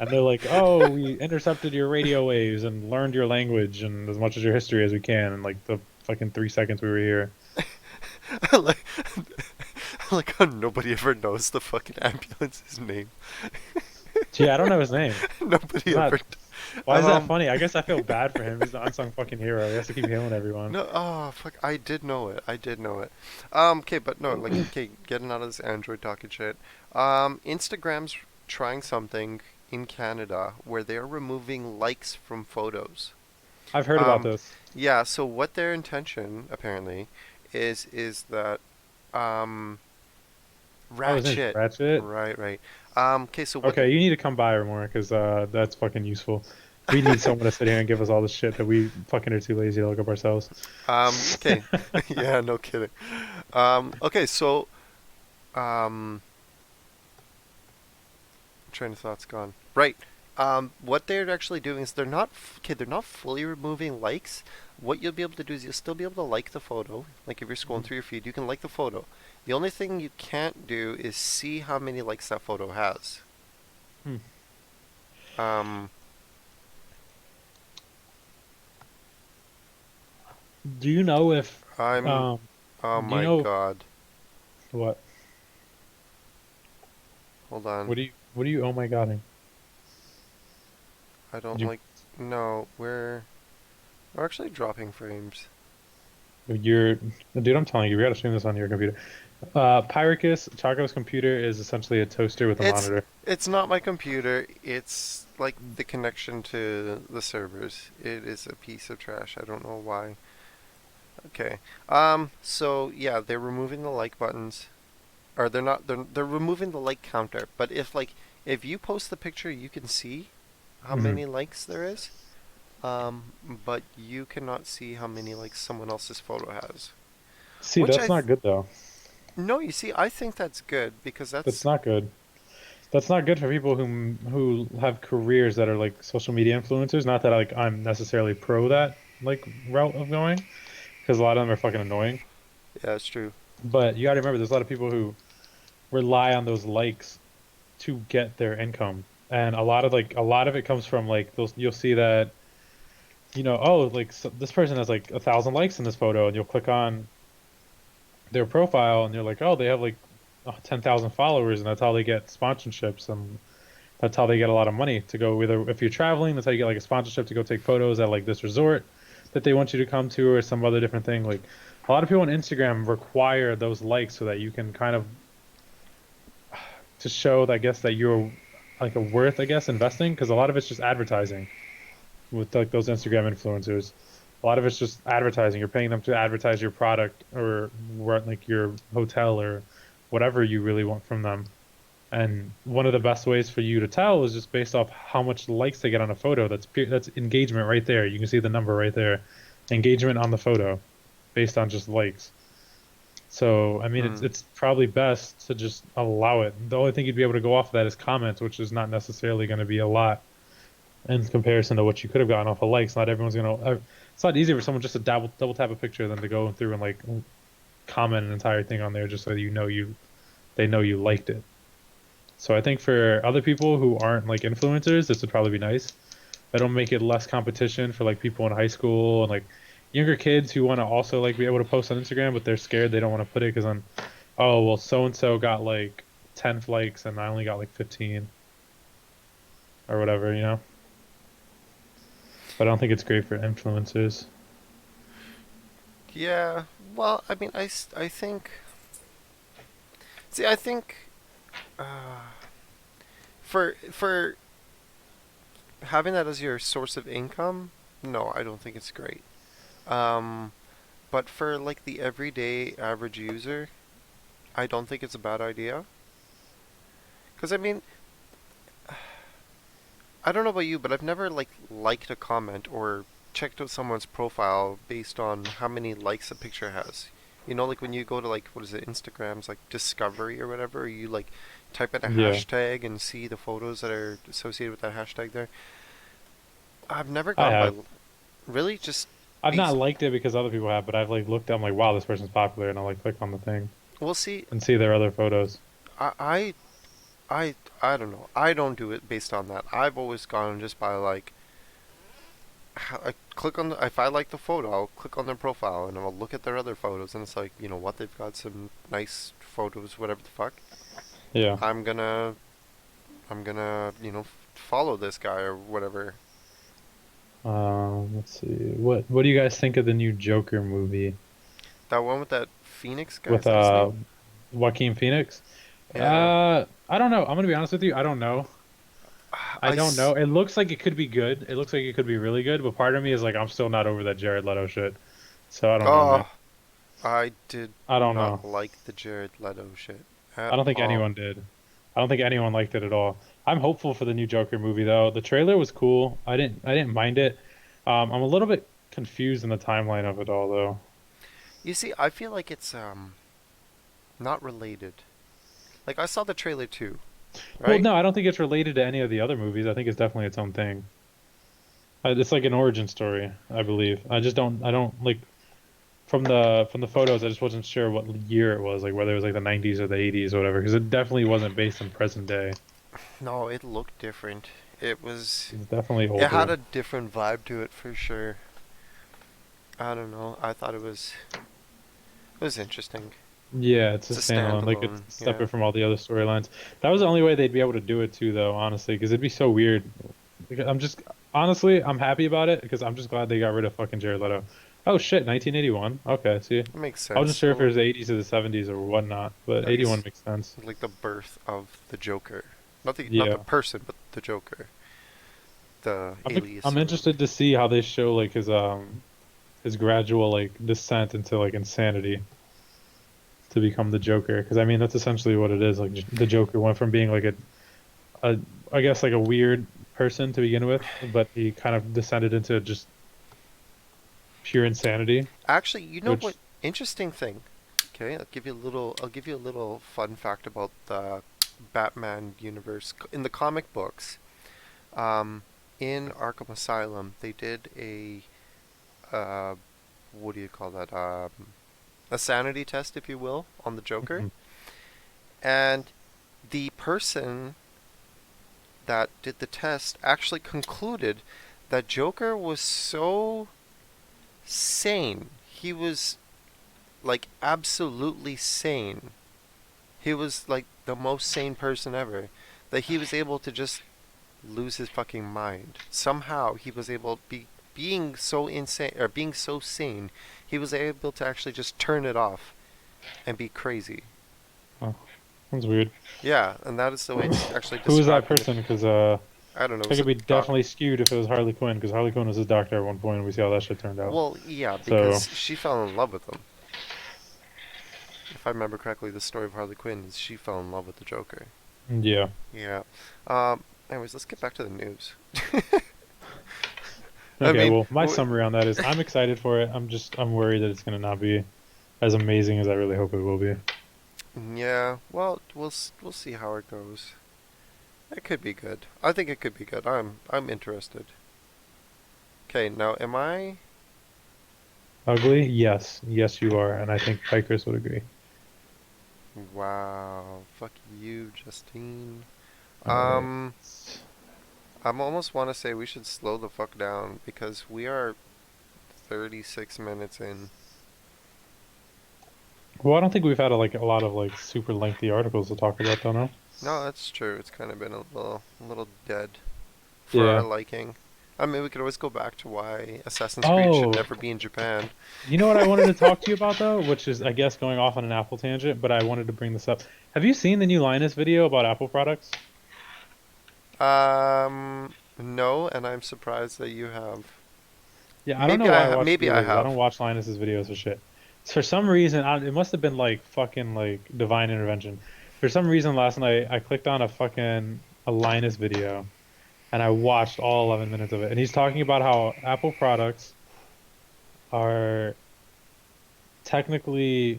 Speaker 2: And they're like, "Oh, we intercepted your radio waves and learned your language and as much as your history as we can in like the fucking 3 seconds we were here."
Speaker 1: like, like how nobody ever knows the fucking ambulance's name.
Speaker 2: Gee, I don't know his name.
Speaker 1: Nobody
Speaker 2: It's not.
Speaker 1: ever.
Speaker 2: Why is that
Speaker 1: Um,
Speaker 2: funny? I guess I feel bad for him. He's the unsung fucking hero. He has to keep healing everyone.
Speaker 1: no, oh fuck, I did know it. I did know it. Okay, but no, like, okay, getting out of this Android talking shit. Instagram's trying something in Canada where they're removing likes from photos.
Speaker 2: I've heard about
Speaker 1: Um,
Speaker 2: this.
Speaker 1: yeah. So what their intention apparently is that um,
Speaker 2: Oh, his name's
Speaker 1: Ratchet.
Speaker 2: Ratchet.
Speaker 1: Right, right. Okay, so what?
Speaker 2: Okay, you need to come by more because that's fucking useful. We need someone to sit here and give us all the shit that we fucking are too lazy to look up ourselves.
Speaker 1: Okay. Yeah, no kidding. Okay, so um, train of thought's gone. Right. What they're actually doing is they're not fully removing likes. What you'll be able to do is you'll still be able to like the photo. Like if you're scrolling through your feed, you can like the photo. The only thing you can't do is see how many likes that photo has.
Speaker 2: Hmm.
Speaker 1: Um,
Speaker 2: Do you know if
Speaker 1: I'm.
Speaker 2: um
Speaker 1: Oh
Speaker 2: do you
Speaker 1: my
Speaker 2: know
Speaker 1: god.
Speaker 2: what
Speaker 1: Hold on.
Speaker 2: what do you oh my godding?
Speaker 1: I
Speaker 2: Did
Speaker 1: don't
Speaker 2: you
Speaker 1: like. No, we're actually dropping frames.
Speaker 2: You're, dude, I'm telling you, we gotta stream this on your computer. Pyricus, Chaco's computer is essentially a toaster with a
Speaker 1: It's
Speaker 2: monitor.
Speaker 1: it's not my computer. It's like the connection to the servers. It is a piece of trash. I don't know why. Okay. So yeah, they're removing the like buttons, or they're not. They're removing the like counter. But if you post the picture, you can see how
Speaker 2: Mhm.
Speaker 1: many likes there is. But you cannot see how many likes someone else's photo has.
Speaker 2: See,
Speaker 1: Which
Speaker 2: that's not good though.
Speaker 1: no, you see, I think that's good because
Speaker 2: That's
Speaker 1: that's
Speaker 2: not good. That's not good for people who have careers that are like social media influencers. Not that like I'm necessarily pro that like route of going, because a lot of them are fucking annoying.
Speaker 1: yeah, it's true.
Speaker 2: But you gotta remember, there's a lot of people who rely on those likes to get their income, and a lot of it comes from like those. You'll see that, oh, like so this person has like 1,000 likes in this photo, and you'll click on their profile, and you're like, oh, they have like 10,000 followers, and that's how they get sponsorships, and that's how they get a lot of money to go. Either if you're traveling, that's how you get like a sponsorship to go take photos at like this resort that they want you to come to, or some other different thing. Like a lot of people on Instagram require those likes so that you can kind of to show, I guess, that you're like a worth, I guess, investing, because a lot of it's just advertising with like those Instagram influencers. A lot of it's just advertising. You're paying them to advertise your product or like your hotel or whatever you really want from them. And one of the best ways for you to tell is just based off how much likes they get on a photo. That's engagement right there. You can see the number right there. Engagement on the photo based on just likes. So, I mean, it's
Speaker 1: Hmm.
Speaker 2: it's probably best to just allow it. The only thing you'd be able to go off of that is comments, which is not necessarily going to be a lot in comparison to what you could have gotten off of likes. Not everyone's going to. It's not easy for someone just to double tap a picture than to go through and like comment an entire thing on there just so they know you liked it. So I think for other people who aren't like influencers, this would probably be nice. That'll make it less competition for like people in high school and like younger kids who want to also like be able to post on Instagram, but they're scared they don't want to put it because then, oh well, so and so got like 10 likes and I only got like 15 or whatever. But I don't think it's great for influencers.
Speaker 1: Yeah. Well, I mean, I think. See, I think for having that as your source of income, no, I don't think it's great. Um, but for like the everyday average user, I don't think it's a bad idea. Because I mean, I don't know about you, but I've never like liked a comment or checked out someone's profile based on how many likes a picture has. You know, like when you go to like what is it, Instagram's like discovery or whatever, you like type in a
Speaker 2: Yeah,
Speaker 1: hashtag and see the photos that are associated with that hashtag there. I've never
Speaker 2: I
Speaker 1: gone by
Speaker 2: have.
Speaker 1: really just
Speaker 2: I've not
Speaker 1: base.
Speaker 2: liked it because other people have, but I've like looked. I'm like, wow, this person's popular, and I'll like click on the thing
Speaker 1: We'll see.
Speaker 2: and see their other photos.
Speaker 1: I I I don't know. I don't do it based on that. I've always gone just by like I click on if I like the photo, I'll click on their profile and I'll look at their other photos and it's like, you know what, they've got some nice photos, whatever the fuck.
Speaker 2: Yeah.
Speaker 1: I'm gonna follow this guy or whatever.
Speaker 2: Let's see. What do you guys think of the new Joker movie
Speaker 1: That one with that Phoenix guy, is
Speaker 2: with
Speaker 1: that his name?
Speaker 2: Joaquin Phoenix?
Speaker 1: Yeah.
Speaker 2: I don't know. I'm gonna be honest with you. I don't know. I
Speaker 1: I
Speaker 2: don't know.
Speaker 1: s-
Speaker 2: It looks like it could be good. It looks like it could be really good, but part of me is like I'm still not over that Jared Leto shit. So I don't know, man.
Speaker 1: oh, I did
Speaker 2: I don't know.
Speaker 1: not like the Jared Leto shit
Speaker 2: I
Speaker 1: at
Speaker 2: don't think
Speaker 1: all.
Speaker 2: anyone did. I don't think anyone liked it at all. I'm hopeful for the new Joker movie though. The trailer was cool. I didn't mind it. I'm a little bit confused in the timeline of it all though.
Speaker 1: You see, I feel like it's not related. Like I saw the trailer too,
Speaker 2: Well,
Speaker 1: right?
Speaker 2: no, I don't think it's related to any of the other movies. I think it's definitely its own thing. It's like an origin story, I believe. I don't like from the photos. I just wasn't sure what year it was, like whether it was like the 90s or the 80s or whatever, because it definitely wasn't based in present day.
Speaker 1: No, it looked different. It was
Speaker 2: It's definitely
Speaker 1: it had
Speaker 2: older.
Speaker 1: a different vibe to it for sure. I don't know. I thought it was interesting.
Speaker 2: Yeah, it's a
Speaker 1: It's a
Speaker 2: standalone. Like it's
Speaker 1: standalone, yeah.
Speaker 2: separate from all the other storylines. That was the only way they'd be able to do it too, though. Honestly, because it'd be so weird. I'm just honestly, I'm happy about it because I'm just glad they got rid of fucking Jared Leto. Oh shit, 1981. Okay, see.
Speaker 1: That makes
Speaker 2: I wasn't
Speaker 1: sense.
Speaker 2: sure if it
Speaker 1: So,
Speaker 2: was the 80s or the 70s or whatnot, but
Speaker 1: I
Speaker 2: 81
Speaker 1: guess
Speaker 2: makes sense.
Speaker 1: like the birth of the Joker, not the
Speaker 2: Yeah.
Speaker 1: person, but the Joker, the alias.
Speaker 2: I'm interested to see how they show like his gradual like descent into like insanity to become the Joker. Because I mean that's essentially what it is. Like the Joker went from being like a I guess like a weird person to begin with, but he kind of descended into just pure insanity.
Speaker 1: Actually, you know what?
Speaker 2: Which
Speaker 1: Interesting thing. Okay, I'll give you a little fun fact about the Batman universe in the comic books. Um, in Arkham Asylum, they did uh, what do you call that? A sanity test, if you will, on the Joker,
Speaker 2: Mhm.
Speaker 1: and the person that did the test actually concluded that Joker was so sane. He was like absolutely sane. He was like the most sane person ever. That he was able to just lose his fucking mind. Somehow he was able to being so insane or being so sane, he was able to actually just turn it off and be crazy.
Speaker 2: Oh, that's weird.
Speaker 1: Yeah, and that is the way it's actually
Speaker 2: Who was that
Speaker 1: described in the.
Speaker 2: person? Because
Speaker 1: I don't know. It
Speaker 2: that
Speaker 1: was
Speaker 2: could
Speaker 1: a
Speaker 2: be
Speaker 1: doc.
Speaker 2: definitely skewed if it was Harley Quinn. Because Harley Quinn was his doctor at one point, and we see how that shit turned out.
Speaker 1: Well, yeah,
Speaker 2: So
Speaker 1: because she fell in love with him. If I remember correctly, the story of Harley Quinn is she fell in love with the Joker.
Speaker 2: yeah.
Speaker 1: Yeah. Anyways, let's get back to the news. I
Speaker 2: Okay,
Speaker 1: mean,
Speaker 2: well, my summary on that is I'm excited for it. I'm worried that it's gonna not be as amazing as I really hope it will be.
Speaker 1: yeah. Well, we'll see how it goes. It could be good. I think it could be good. I'm interested. Okay, now am I?
Speaker 2: Ugly? Yes, yes, you are, and I think Pikers would agree.
Speaker 1: Wow. Fuck you, Justine.
Speaker 2: All right.
Speaker 1: Um, I'm almost want to say we should slow the fuck down because we are 36 minutes in.
Speaker 2: Well, I don't think we've had a lot of like super lengthy articles to talk about, though, no?
Speaker 1: No, that's true. It's kind of been a little dead for our
Speaker 2: Yeah.
Speaker 1: liking. I mean, we could always go back to why Assassin's Creed should
Speaker 2: Oh,
Speaker 1: never be in Japan.
Speaker 2: you know what I wanted to talk to you about though, which is I guess going off on an Apple tangent, but I wanted to bring this up. Have you seen the new Linus video about Apple products?
Speaker 1: No, and I'm surprised that you have.
Speaker 2: Yeah, I don't know
Speaker 1: Maybe
Speaker 2: why I watch
Speaker 1: maybe I
Speaker 2: videos. I
Speaker 1: have.
Speaker 2: don't watch Linus's videos for shit. For some reason, it must have been like fucking like divine intervention. For some reason, last night I clicked on a Linus video and I watched all 11 minutes of it. And he's talking about how Apple products are technically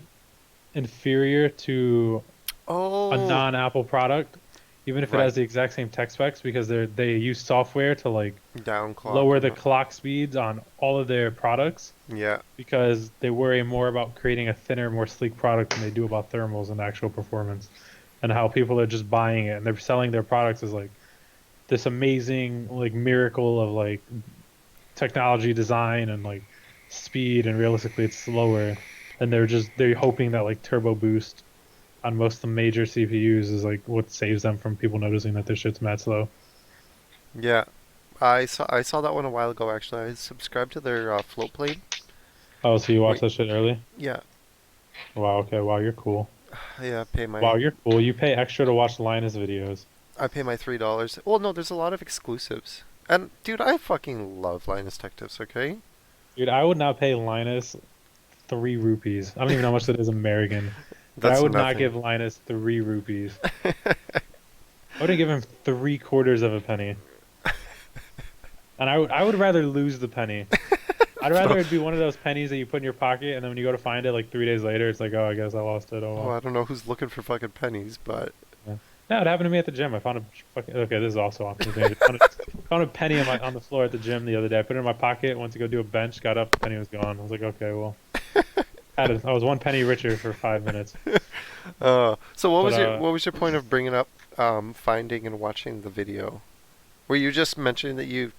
Speaker 2: inferior to a
Speaker 1: Oh,
Speaker 2: non-Apple product, even if it
Speaker 1: right.
Speaker 2: has the exact same tech specs, because they use software to like
Speaker 1: Downclock
Speaker 2: lower the
Speaker 1: and
Speaker 2: clock speeds on all of their products
Speaker 1: yeah,
Speaker 2: because they worry more about creating a thinner, more sleek product than they do about thermals and actual performance, and how people are just buying it and they're selling their products as like this amazing like miracle of like technology design and like speed, and realistically it's slower, and they're hoping that like turbo boost on most of the major CPUs is like what saves them from people noticing that their shit's mad slow.
Speaker 1: yeah. I saw that one a while ago. Actually, I subscribed to their float plane.
Speaker 2: Oh, so you watch
Speaker 1: Wait,
Speaker 2: that shit early?
Speaker 1: yeah,
Speaker 2: Wow, okay, wow, you're cool.
Speaker 1: yeah. Pay
Speaker 2: Wow,
Speaker 1: my
Speaker 2: you're cool. You pay extra to watch Linus videos.
Speaker 1: I pay my $3. Well, no, there's a lot of exclusives. And dude, I fucking love Linus Tech Tips. Okay.
Speaker 2: Dude, I would not pay Linus 3 rupees. I don't even know how much that is American, but I
Speaker 1: That's
Speaker 2: would not
Speaker 1: nothing.
Speaker 2: give Linus 3 rupees. I wouldn't give him 3/4 of a penny. And I would rather lose the penny. I'd
Speaker 1: But,
Speaker 2: rather it be one of those pennies that you put in your pocket, and then when you go to find it like 3 days later, it's like, oh, I guess I lost it. Oh
Speaker 1: well,
Speaker 2: well.
Speaker 1: I don't know who's looking for fucking pennies, but
Speaker 2: Yeah. No, it happened to me at the gym. I found a fucking okay. This is also on the tangent. Found a penny on the floor at the gym the other day. I put it in my pocket. Went to go do a bench. Got up. The penny was gone. I was like, okay, well, I was 1 penny richer for 5 minutes.
Speaker 1: so what
Speaker 2: But
Speaker 1: was your point of bringing up finding and watching the video? Were you just mentioning that you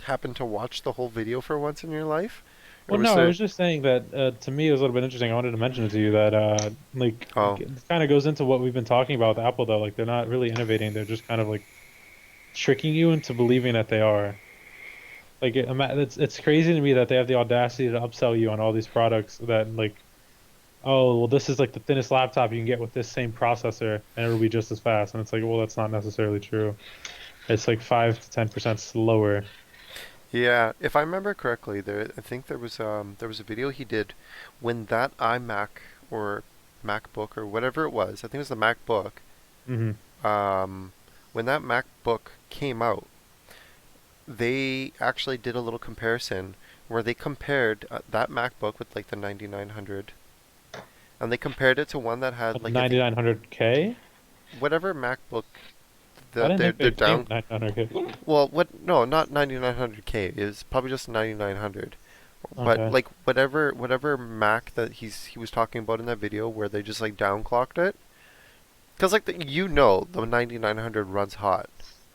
Speaker 1: happened to watch the whole video for once in your life? Or
Speaker 2: well,
Speaker 1: was
Speaker 2: no, I
Speaker 1: there
Speaker 2: was just saying that to me it was a little bit interesting. I wanted to mention it to you that like
Speaker 1: Oh,
Speaker 2: it kind of goes into what we've been talking about with Apple though. Like they're not really innovating. They're just kind of like tricking you into believing that they are. Like it's crazy to me that they have the audacity to upsell you on all these products that like, oh well, this is like the thinnest laptop you can get with this same processor and it'll be just as fast. And it's like, well, that's not necessarily true. It's like 5 to 10% slower.
Speaker 1: Yeah, if I remember correctly, I think there was a video he did when that iMac or MacBook or whatever it was. I think it was the MacBook.
Speaker 2: Hmm.
Speaker 1: Um, when that MacBook came out, they actually did a little comparison where they compared that MacBook with like the 9900, and they compared it to one that had like I think
Speaker 2: 9900K?
Speaker 1: whatever MacBook
Speaker 2: I
Speaker 1: that
Speaker 2: didn't think
Speaker 1: they're
Speaker 2: they came
Speaker 1: down.
Speaker 2: with 9900K.
Speaker 1: Well, what? No, not 9900K. It was probably just 9900. But
Speaker 2: Okay.
Speaker 1: like whatever Mac that he was talking about in that video where they just like downclocked it, because like the 9900 runs hot.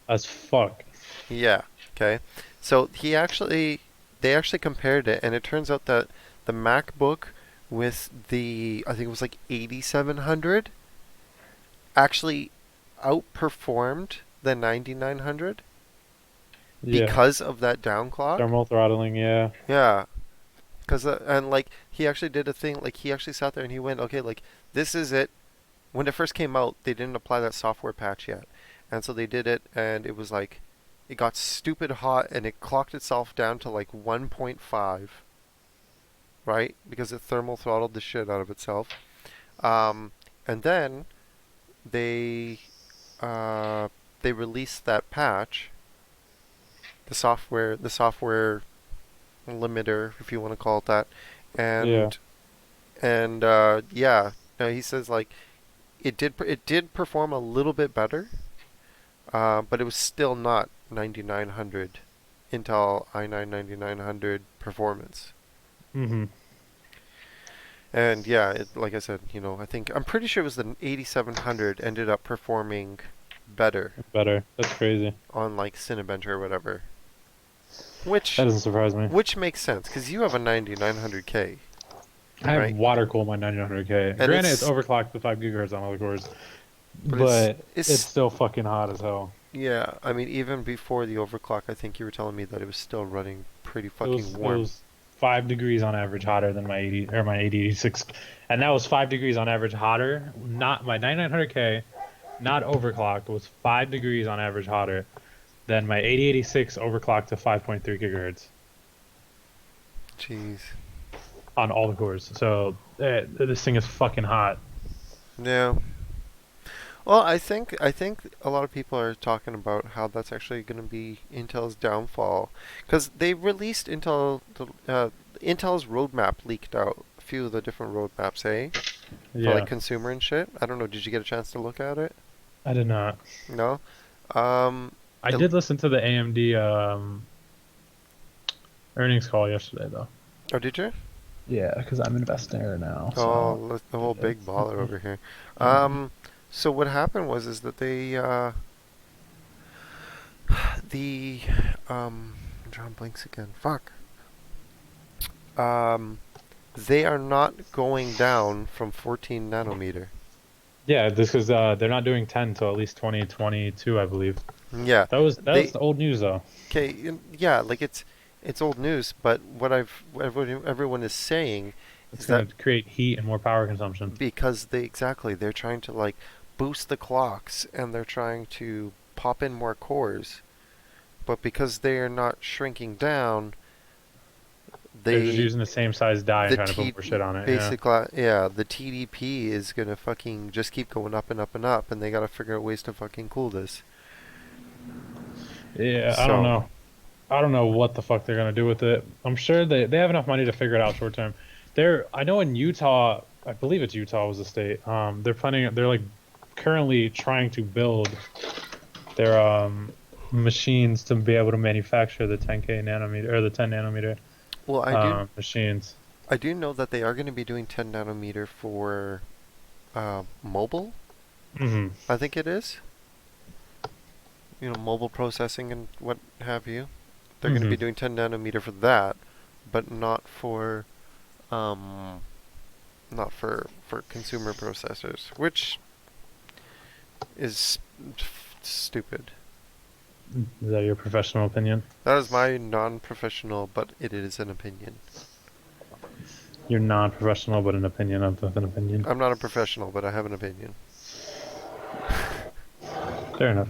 Speaker 2: As fuck.
Speaker 1: Yeah. Okay. So they actually compared it, and it turns out that the MacBook with the I think it was like 8700 actually outperformed the 9900
Speaker 2: Yeah.
Speaker 1: because of that downclock.
Speaker 2: Thermal throttling, yeah.
Speaker 1: Yeah. Cause and like he actually did a thing like he actually sat there and he went, okay, like this is it. When it first came out, they didn't apply that software patch yet, and so they did it, and it was like it got stupid hot, and it clocked itself down to like 1.5, right? Because it thermal throttled the shit out of itself. Um, and then they uh, they released that patch, the software limiter, if you want to call it that,
Speaker 2: Yeah.
Speaker 1: and yeah, no, he says like it did perform a little bit better, but it was still not 9900 Intel i9 9900 performance.
Speaker 2: Hmm.
Speaker 1: And yeah, like I said, I think I'm pretty sure it was the 8700 ended up performing better
Speaker 2: Better. That's crazy.
Speaker 1: on like Cinebench or whatever,
Speaker 2: That
Speaker 1: which
Speaker 2: doesn't surprise me.
Speaker 1: which makes sense because you have a 9900K,
Speaker 2: I have
Speaker 1: right?
Speaker 2: water cooled my 9900K.
Speaker 1: And
Speaker 2: Granted, it's overclocked to 5 gigahertz on all the cores,
Speaker 1: but
Speaker 2: but it's
Speaker 1: it's
Speaker 2: still fucking hot as hell.
Speaker 1: yeah. I mean, even before the overclock, I think you were telling me that it was still running pretty fucking
Speaker 2: It
Speaker 1: warm.
Speaker 2: was 5 degrees on average hotter than my 80 or my 8086, and that was 5 degrees on average hotter. Not my 9900K, not overclocked, was 5 degrees on average hotter than my 8086 overclocked to 5.3 gigahertz
Speaker 1: Jeez.
Speaker 2: on all the cores. So this thing is fucking hot.
Speaker 1: Yeah. Well, I think a lot of people are talking about how that's actually going to be Intel's downfall because they released Intel's roadmap leaked out. A few of the different roadmaps, for like
Speaker 2: Yeah,
Speaker 1: consumer and shit. I don't know. Did you get a chance to look at it?
Speaker 2: I did not.
Speaker 1: No. Um.
Speaker 2: I
Speaker 1: It,
Speaker 2: did listen to the AMD earnings call yesterday, though.
Speaker 1: oh, did you?
Speaker 2: Yeah, because I'm investor now,
Speaker 1: Oh,
Speaker 2: so
Speaker 1: the whole big baller over here.
Speaker 2: Mhm.
Speaker 1: So what happened was is that the I'm drawing blanks again. Fuck. Um, they are not going down from 14 nanometer.
Speaker 2: Yeah, this because they're not doing 10 till at least 2022, I believe.
Speaker 1: Yeah,
Speaker 2: That was
Speaker 1: they
Speaker 2: the old news though.
Speaker 1: okay. Yeah, like it's old news, but what everyone is saying
Speaker 2: It's
Speaker 1: is that
Speaker 2: gonna create heat and more power consumption.
Speaker 1: because they're trying to like boost the clocks and they're trying to pop in more cores, but because they are not shrinking down,
Speaker 2: They're just
Speaker 1: they
Speaker 2: using the same size die and
Speaker 1: the
Speaker 2: trying to
Speaker 1: T
Speaker 2: put more shit on it. Yeah.
Speaker 1: basically yeah the TDP is gonna fucking just keep going up and up and up, and they gotta figure out ways to fucking cool this.
Speaker 2: Yeah, I don't
Speaker 1: So
Speaker 2: know. I don't know what the fuck they're gonna do with it. I'm sure they have enough money to figure it out short term. I know in Utah, I believe it's Utah was the state. They're like currently trying to build their machines to be able to manufacture the 10K nanometer or the 10 nanometer
Speaker 1: well,
Speaker 2: machines.
Speaker 1: I do know that they are going to be doing 10 nanometer for mobile.
Speaker 2: Hmm.
Speaker 1: I think it is. Mobile processing and what have you. They're going to
Speaker 2: Hmm.
Speaker 1: be doing 10 nanometer for that, but um, not for consumer processors, which is stupid.
Speaker 2: Is that your professional opinion?
Speaker 1: That is my non-professional, but it is an opinion.
Speaker 2: You're non-professional, but an opinion of an opinion.
Speaker 1: I'm not a professional, but I have an opinion.
Speaker 2: Fair enough.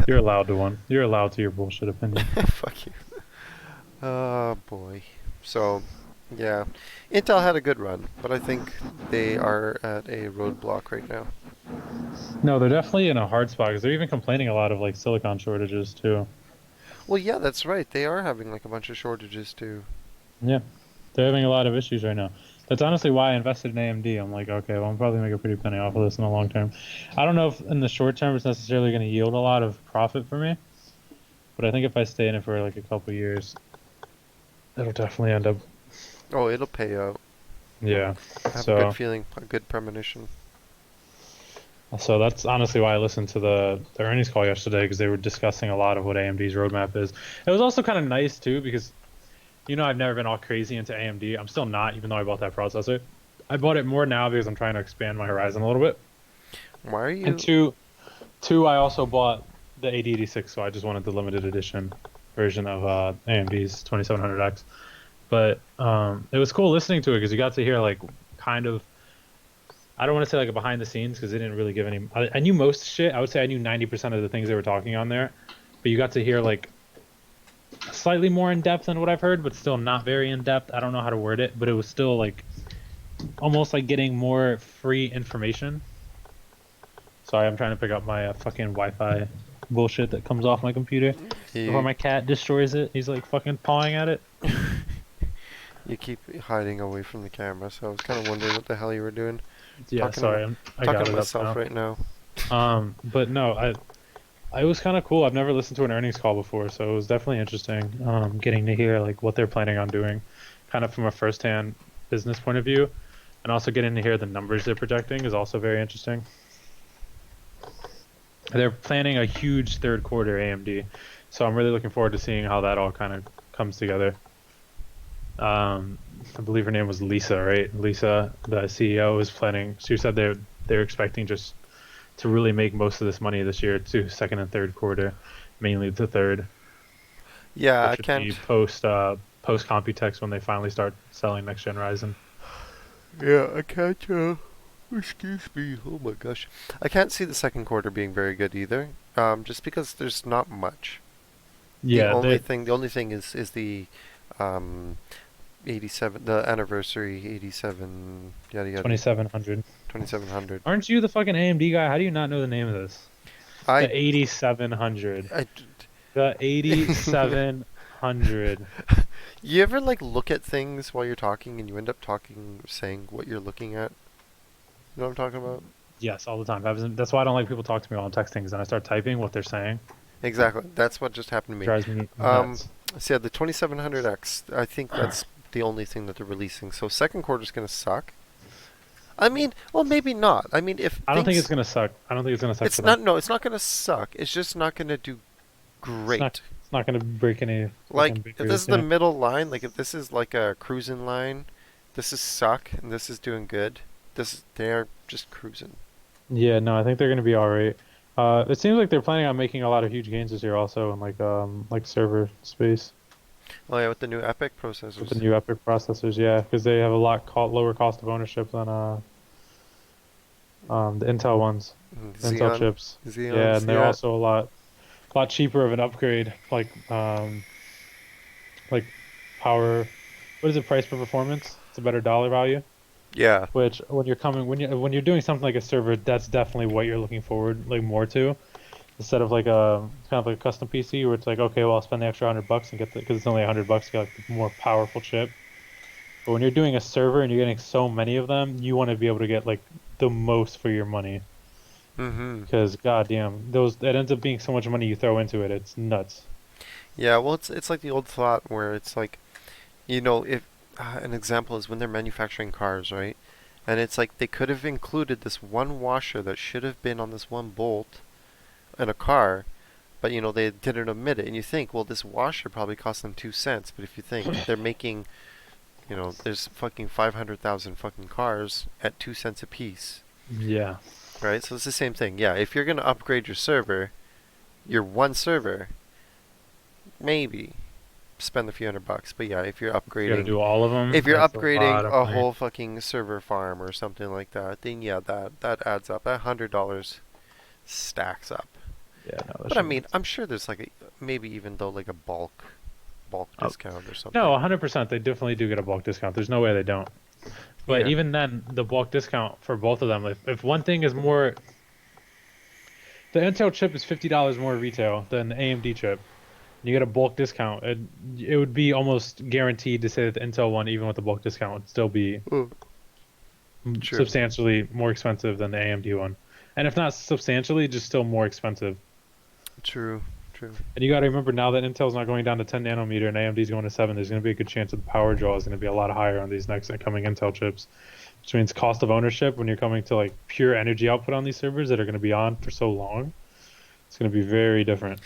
Speaker 2: You're allowed to one. You're allowed to your bullshit opinion.
Speaker 1: Fuck you. Oh boy. So, yeah. Intel had a good run, but I think they are at a roadblock right now.
Speaker 2: No, they're definitely in a hard spot because they're even complaining a lot of like silicon shortages too.
Speaker 1: Well, yeah, that's right. They are having like a bunch of shortages too.
Speaker 2: Yeah, they're having a lot of issues right now. That's honestly why I invested in AMD. I'm like, okay, well, I'm probably make a pretty penny off of this in the long term. I don't know if in the short term it's necessarily going to yield a lot of profit for me, but I think if I stay in it for like a couple years, it'll definitely end up.
Speaker 1: Oh, it'll pay out.
Speaker 2: Yeah.
Speaker 1: I have a
Speaker 2: So,
Speaker 1: good feeling, a good premonition.
Speaker 2: so that's honestly why I listened to the earnings call yesterday because they were discussing a lot of what AMD's roadmap is. It was also kind of nice too because I've never been all crazy into AMD. I'm still not, even though I bought that processor. I bought it more now because I'm trying to expand my horizon a little bit.
Speaker 1: Why are you?
Speaker 2: And two, I also bought the 8086, so I just wanted the limited edition version of AMD's 2700X. But it was cool listening to it because you got to hear like kind of, I don't want to say like a behind the scenes because they didn't really give any. I knew most shit. I would say I knew 90% of the things they were talking on there, but you got to hear like slightly more in depth than what I've heard, but still not very in depth. I don't know how to word it, but it was still like almost like getting more free information. Sorry, I'm trying to pick up my fucking Wi-Fi bullshit that comes off my computer before my cat destroys it. He's like fucking pawing at it.
Speaker 1: You keep hiding away from the camera, so I was kind of wondering what the hell you were doing.
Speaker 2: Yeah,
Speaker 1: Talking
Speaker 2: sorry, I got
Speaker 1: Talking
Speaker 2: it
Speaker 1: to
Speaker 2: up
Speaker 1: myself
Speaker 2: now.
Speaker 1: right now.
Speaker 2: But no, it was kind of cool. I've never listened to an earnings call before, so it was definitely interesting. Getting to hear like what they're planning on doing, kind of from a first-hand business point of view, and also getting to hear the numbers they're projecting is also very interesting. They're planning a huge third quarter AMD, so I'm really looking forward to seeing how that all kind of comes together. I believe her name was Lisa, right? Lisa, the CEO, was planning. She said they're expecting just to really make most of this money this year to second and third quarter, mainly the third.
Speaker 1: Yeah, I
Speaker 2: Which would be
Speaker 1: can't.
Speaker 2: post Computex when they finally start selling next gen Ryzen.
Speaker 1: Yeah, I can't. Excuse me. Oh my gosh, I can't see the second quarter being very good either. Just because there's not much.
Speaker 2: Yeah,
Speaker 1: The only thing is the, um, 87, the anniversary 87, yada yada,
Speaker 2: 2700.
Speaker 1: 2700.
Speaker 2: Aren't you the fucking AMD guy? How do you not know the name of this? The
Speaker 1: I,
Speaker 2: 8700.
Speaker 1: I,
Speaker 2: The 8700.
Speaker 1: you ever like look at things while you're talking and you end up saying what you're looking at? You know what I'm talking about?
Speaker 2: Yes, all the time. That's why I don't like people talk to me while I'm texting, because then I start typing what they're saying.
Speaker 1: Exactly. That's what just happened to me.
Speaker 2: Drives me
Speaker 1: Um,
Speaker 2: nuts.
Speaker 1: So yeah, the 2700X, I think that's the only thing that they're releasing. So second quarter's gonna suck. I mean, well, maybe not. I mean, if
Speaker 2: I don't think
Speaker 1: things-
Speaker 2: it's gonna suck. I don't think it's gonna suck
Speaker 1: It's
Speaker 2: for
Speaker 1: not.
Speaker 2: them.
Speaker 1: No, it's not gonna suck. It's just not gonna do great.
Speaker 2: It's not gonna break any
Speaker 1: Like,
Speaker 2: fucking
Speaker 1: if
Speaker 2: barriers,
Speaker 1: this is the
Speaker 2: yeah.
Speaker 1: middle line, like if this is like a cruising line, this is suck and this is doing good. They're just cruising.
Speaker 2: Yeah, no, I think they're gonna be all right. It seems like they're planning on making a lot of huge gains this year, also in like server space
Speaker 1: Oh yeah, with the new EPYC
Speaker 2: with the
Speaker 1: processors.
Speaker 2: new EPYC processors. Yeah, because they have a lot lower cost of ownership than the Intel ones, Intel
Speaker 1: Xeon,
Speaker 2: chips.
Speaker 1: Xeons,
Speaker 2: Yeah, and they're
Speaker 1: yeah.
Speaker 2: also a lot cheaper of an upgrade. Like power. What is it? Price per performance? It's a better dollar value.
Speaker 1: Yeah.
Speaker 2: Which when you're doing something like a server, that's definitely what you're looking forward like more to, instead of like a kind of like a custom PC where it's like, okay, well, I'll spend the extra $100 and get because it's only $100 to get like the more powerful chip. But when you're doing a server and you're getting so many of them, you want to be able to get like the most for your money.
Speaker 1: Mm-hmm.
Speaker 2: Because goddamn, it ends up being so much money you throw into it. It's nuts.
Speaker 1: Yeah, well, it's like the old thought where it's like, if an example is when they're manufacturing cars, right? And it's like they could have included this one washer that should have been on this one bolt in a car, but they didn't omit it. And you think, well, this washer probably cost them 2 cents. But if you think they're making, there's fucking 500,000 fucking cars at 2 cents a piece,
Speaker 2: Yeah.
Speaker 1: right? So it's the same thing. Yeah, if you're gonna upgrade your server, your one server, maybe spend a few $100. But yeah, if you're
Speaker 2: You got to
Speaker 1: upgrading,
Speaker 2: do all of them.
Speaker 1: if you're
Speaker 2: That's a
Speaker 1: upgrading
Speaker 2: lot of
Speaker 1: a
Speaker 2: money.
Speaker 1: whole fucking server farm or something like that, then yeah, that adds up. That $100 stacks up.
Speaker 2: Yeah, no, that
Speaker 1: But I
Speaker 2: shit
Speaker 1: mean,
Speaker 2: nuts.
Speaker 1: I'm sure there's like a maybe even though like a bulk
Speaker 2: Oh,
Speaker 1: discount or something.
Speaker 2: no, 100%. They definitely do get a bulk discount. There's no way they don't. But
Speaker 1: Yeah.
Speaker 2: even then, the bulk discount for both of them, if one thing is more, the Intel chip is $50 more retail than the AMD chip. You get a bulk discount. It would be almost guaranteed to say that the Intel one, even with the bulk discount, would still be
Speaker 1: Oh, true.
Speaker 2: substantially more expensive than the AMD one. And if not substantially, just still more expensive.
Speaker 1: True. True.
Speaker 2: And you got to remember now that Intel's not going down to 10 nanometer and AMD's going to 7, there's going to be a good chance that the power draw is going to be a lot higher on these next coming Intel chips. Which means cost of ownership when you're coming to like pure energy output on these servers that are going to be on for so long, it's going to be very different.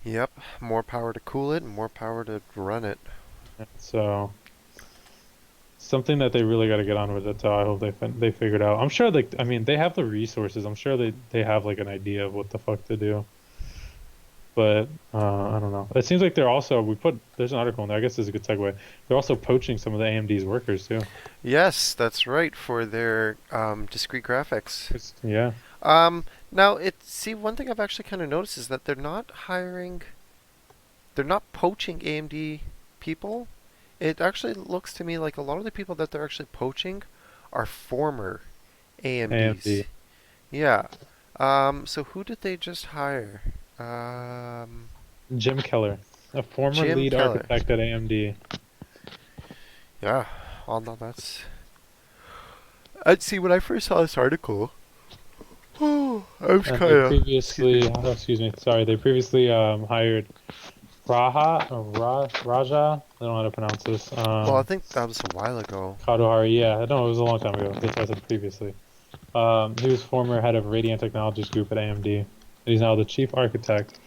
Speaker 1: Yep. More power to cool it and more power to run it.
Speaker 2: So something that they really got to get on with it. So I hope they figured out. I'm sure like I mean they have the resources. I'm sure they have like an idea of what the fuck to do. But I don't know. It seems like they're also there's an article in there. I guess this is a good segue. They're also poaching some of the AMD's workers too.
Speaker 1: Yes, that's right for their discrete graphics.
Speaker 2: Yeah.
Speaker 1: Now see one thing I've actually kind of noticed is that they're not poaching AMD people. It actually looks to me like a lot of the people that they're actually poaching are former AMDs.
Speaker 2: AMD.
Speaker 1: Yeah. So who did they just hire?
Speaker 2: Jim Keller, a former
Speaker 1: Jim
Speaker 2: lead
Speaker 1: Keller.
Speaker 2: architect at AMD.
Speaker 1: Yeah. Well, no, that's. I'd see when I first saw this article. Oh, I was
Speaker 2: And
Speaker 1: kind
Speaker 2: they
Speaker 1: of.
Speaker 2: previously, excuse me, sorry, they previously hired Raja. I don't know how to pronounce this.
Speaker 1: Well, I think that was a while ago.
Speaker 2: Kadohari, yeah, no, it was a long time ago. That's what I said previously. He was former head of Radiant Technologies Group at AMD. He's now the chief architect,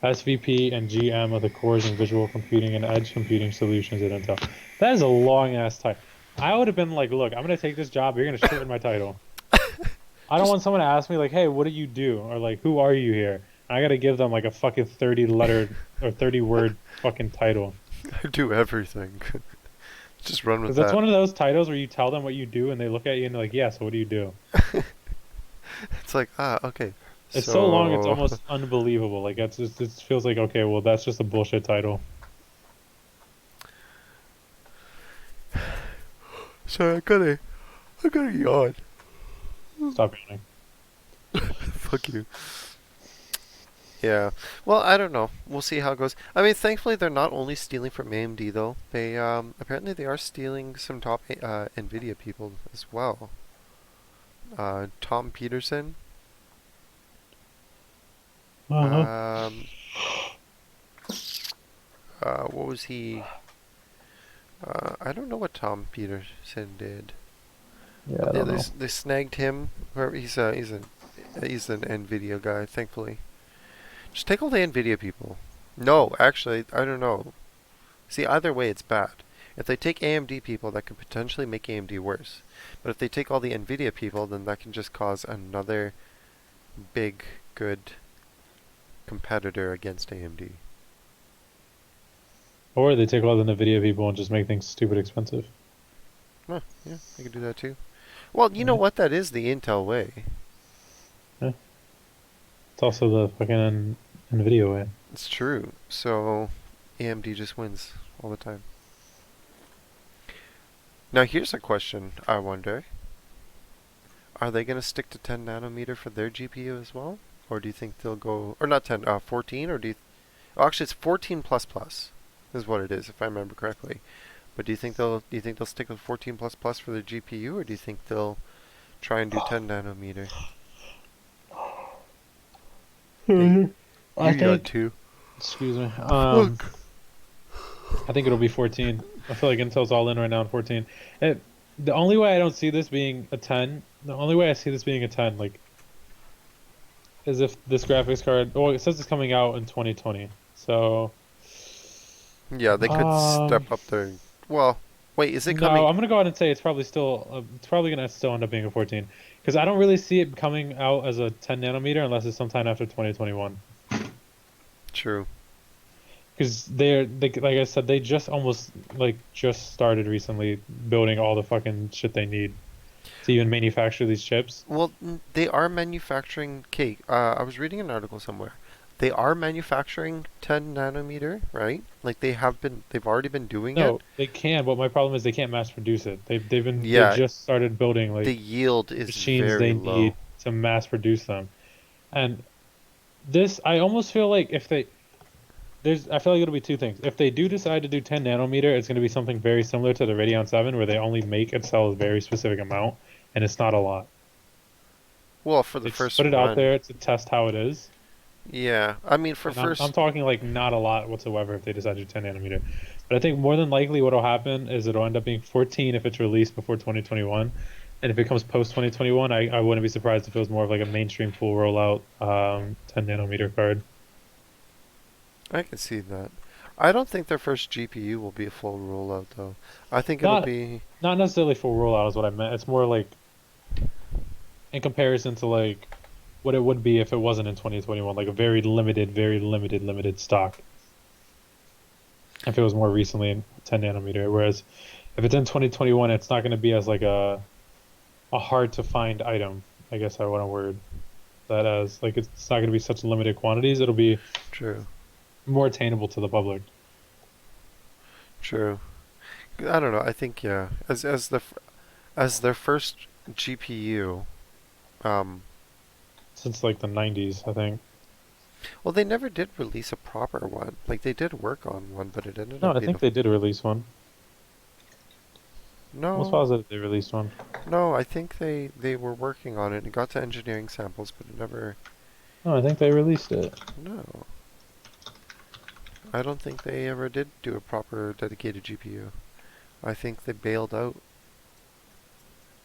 Speaker 2: SVP, and GM of the cores and visual computing and edge computing solutions at Intel. That is a long ass title. I would have been like, look, I'm gonna take this job. You're gonna shorten my title. I don't want someone to ask me like, hey, what do you do? Or like, who are you here? I gotta give them like a fucking 30-letter or 30-word fucking title.
Speaker 1: I do everything. Just run with
Speaker 2: Because
Speaker 1: that.
Speaker 2: that's one of those titles where you tell them what you do and they look at you and they're like, yeah, so what do you do?
Speaker 1: It's like, okay.
Speaker 2: It's so long, it's almost unbelievable. Like, it feels like, okay, well, that's just a bullshit title.
Speaker 1: Sorry, I gotta yawn.
Speaker 2: Stop yawning.
Speaker 1: Fuck you. Yeah. Well, I don't know. We'll see how it goes. I mean, thankfully they're not only stealing from AMD though. They apparently they are stealing some top Nvidia people as well. Tom Peterson.
Speaker 2: Uh-huh.
Speaker 1: What was he? I don't know what Tom Peterson did.
Speaker 2: Yeah, I
Speaker 1: They,
Speaker 2: don't
Speaker 1: they,
Speaker 2: know.
Speaker 1: s- they snagged him. He's an Nvidia guy. Thankfully, just take all the Nvidia people. No, actually, I don't know. See, either way, it's bad. If they take AMD people, that could potentially make AMD worse. But if they take all the Nvidia people, then that can just cause another big, good competitor against AMD.
Speaker 2: Or they take all the NVIDIA people and just make things stupid expensive.
Speaker 1: Huh, yeah, they could do that too. Well, you know what? That is the Intel way.
Speaker 2: It's also the fucking NVIDIA way.
Speaker 1: It's true. So AMD just wins all the time. Now here's a question I wonder. Are they going to stick to 10 nanometer for their GPU as well? Or do you think they'll go, or not 10, 14, or oh, actually it's 14 plus plus is what it is, if I remember correctly. But do you think they'll stick with 14 plus plus for their GPU, or do you think they'll try and do 10 nanometer? You yawned too.
Speaker 2: Excuse me.
Speaker 1: Look.
Speaker 2: I think it'll be 14. I feel like Intel's all in right now on 14. The only way I don't see this being a 10, the only way I see this being a 10, like, is if this graphics card, well, it says it's coming out in 2020. So,
Speaker 1: Yeah, they could step up their. Well, wait, is it coming?
Speaker 2: no, I'm gonna go ahead and say it's probably gonna still end up being a 14, because I don't really see it coming out as a 10 nanometer unless it's sometime after 2021.
Speaker 1: True.
Speaker 2: Because like I said, they just started recently building all the fucking shit they need to even manufacture these chips.
Speaker 1: Well, they are manufacturing cake. I was reading an article somewhere. They are manufacturing 10 nanometer, right? Like they've already been doing it.
Speaker 2: No, they can, but my problem is they can't mass produce it. They
Speaker 1: Yeah,
Speaker 2: just started building
Speaker 1: the
Speaker 2: like
Speaker 1: yield is
Speaker 2: machines
Speaker 1: very
Speaker 2: they
Speaker 1: low.
Speaker 2: need to mass produce them. And this, I almost feel like if they I feel like it'll be two things. If they do decide to do 10 nanometer, it's going to be something very similar to the Radeon 7, where they only make and sell a very specific amount, and it's not a lot.
Speaker 1: Well, for the
Speaker 2: They just
Speaker 1: first
Speaker 2: put it out
Speaker 1: run,
Speaker 2: there to test how it is,
Speaker 1: yeah. I mean, for
Speaker 2: and I'm
Speaker 1: first,
Speaker 2: talking like not a lot whatsoever if they decide to do 10 nanometer. But I think more than likely what'll happen is it'll end up being 14 if it's released before 2021, and if it comes post 2021, I wouldn't be surprised if it was more of like a mainstream full rollout 10 nanometer card.
Speaker 1: I can see that. I don't think their first GPU will be a full rollout, though. I think it'll
Speaker 2: Not
Speaker 1: be,
Speaker 2: not necessarily full rollout is what I meant. It's more like in comparison to like what it would be if it wasn't in 2021, like a very limited stock. If it was more recently in 10 nanometer, whereas if it's in 2021, it's not going to be as like a hard to find item. I guess I want to word that as like it's not going to be such limited quantities. It'll be
Speaker 1: true,
Speaker 2: more attainable to the public.
Speaker 1: true. I don't know. I think yeah, as their first GPU, um,
Speaker 2: Since like the 90s, I think.
Speaker 1: well, they never did release a proper one. Like they did work on one, but it ended
Speaker 2: No,
Speaker 1: up
Speaker 2: I
Speaker 1: being
Speaker 2: think they did release one. Almost
Speaker 1: no,
Speaker 2: positive they released one.
Speaker 1: no. I think they were working on it. It got to engineering samples, but it never.
Speaker 2: No, I think they released it.
Speaker 1: No, I don't think they ever did do a proper dedicated GPU. I think they bailed out.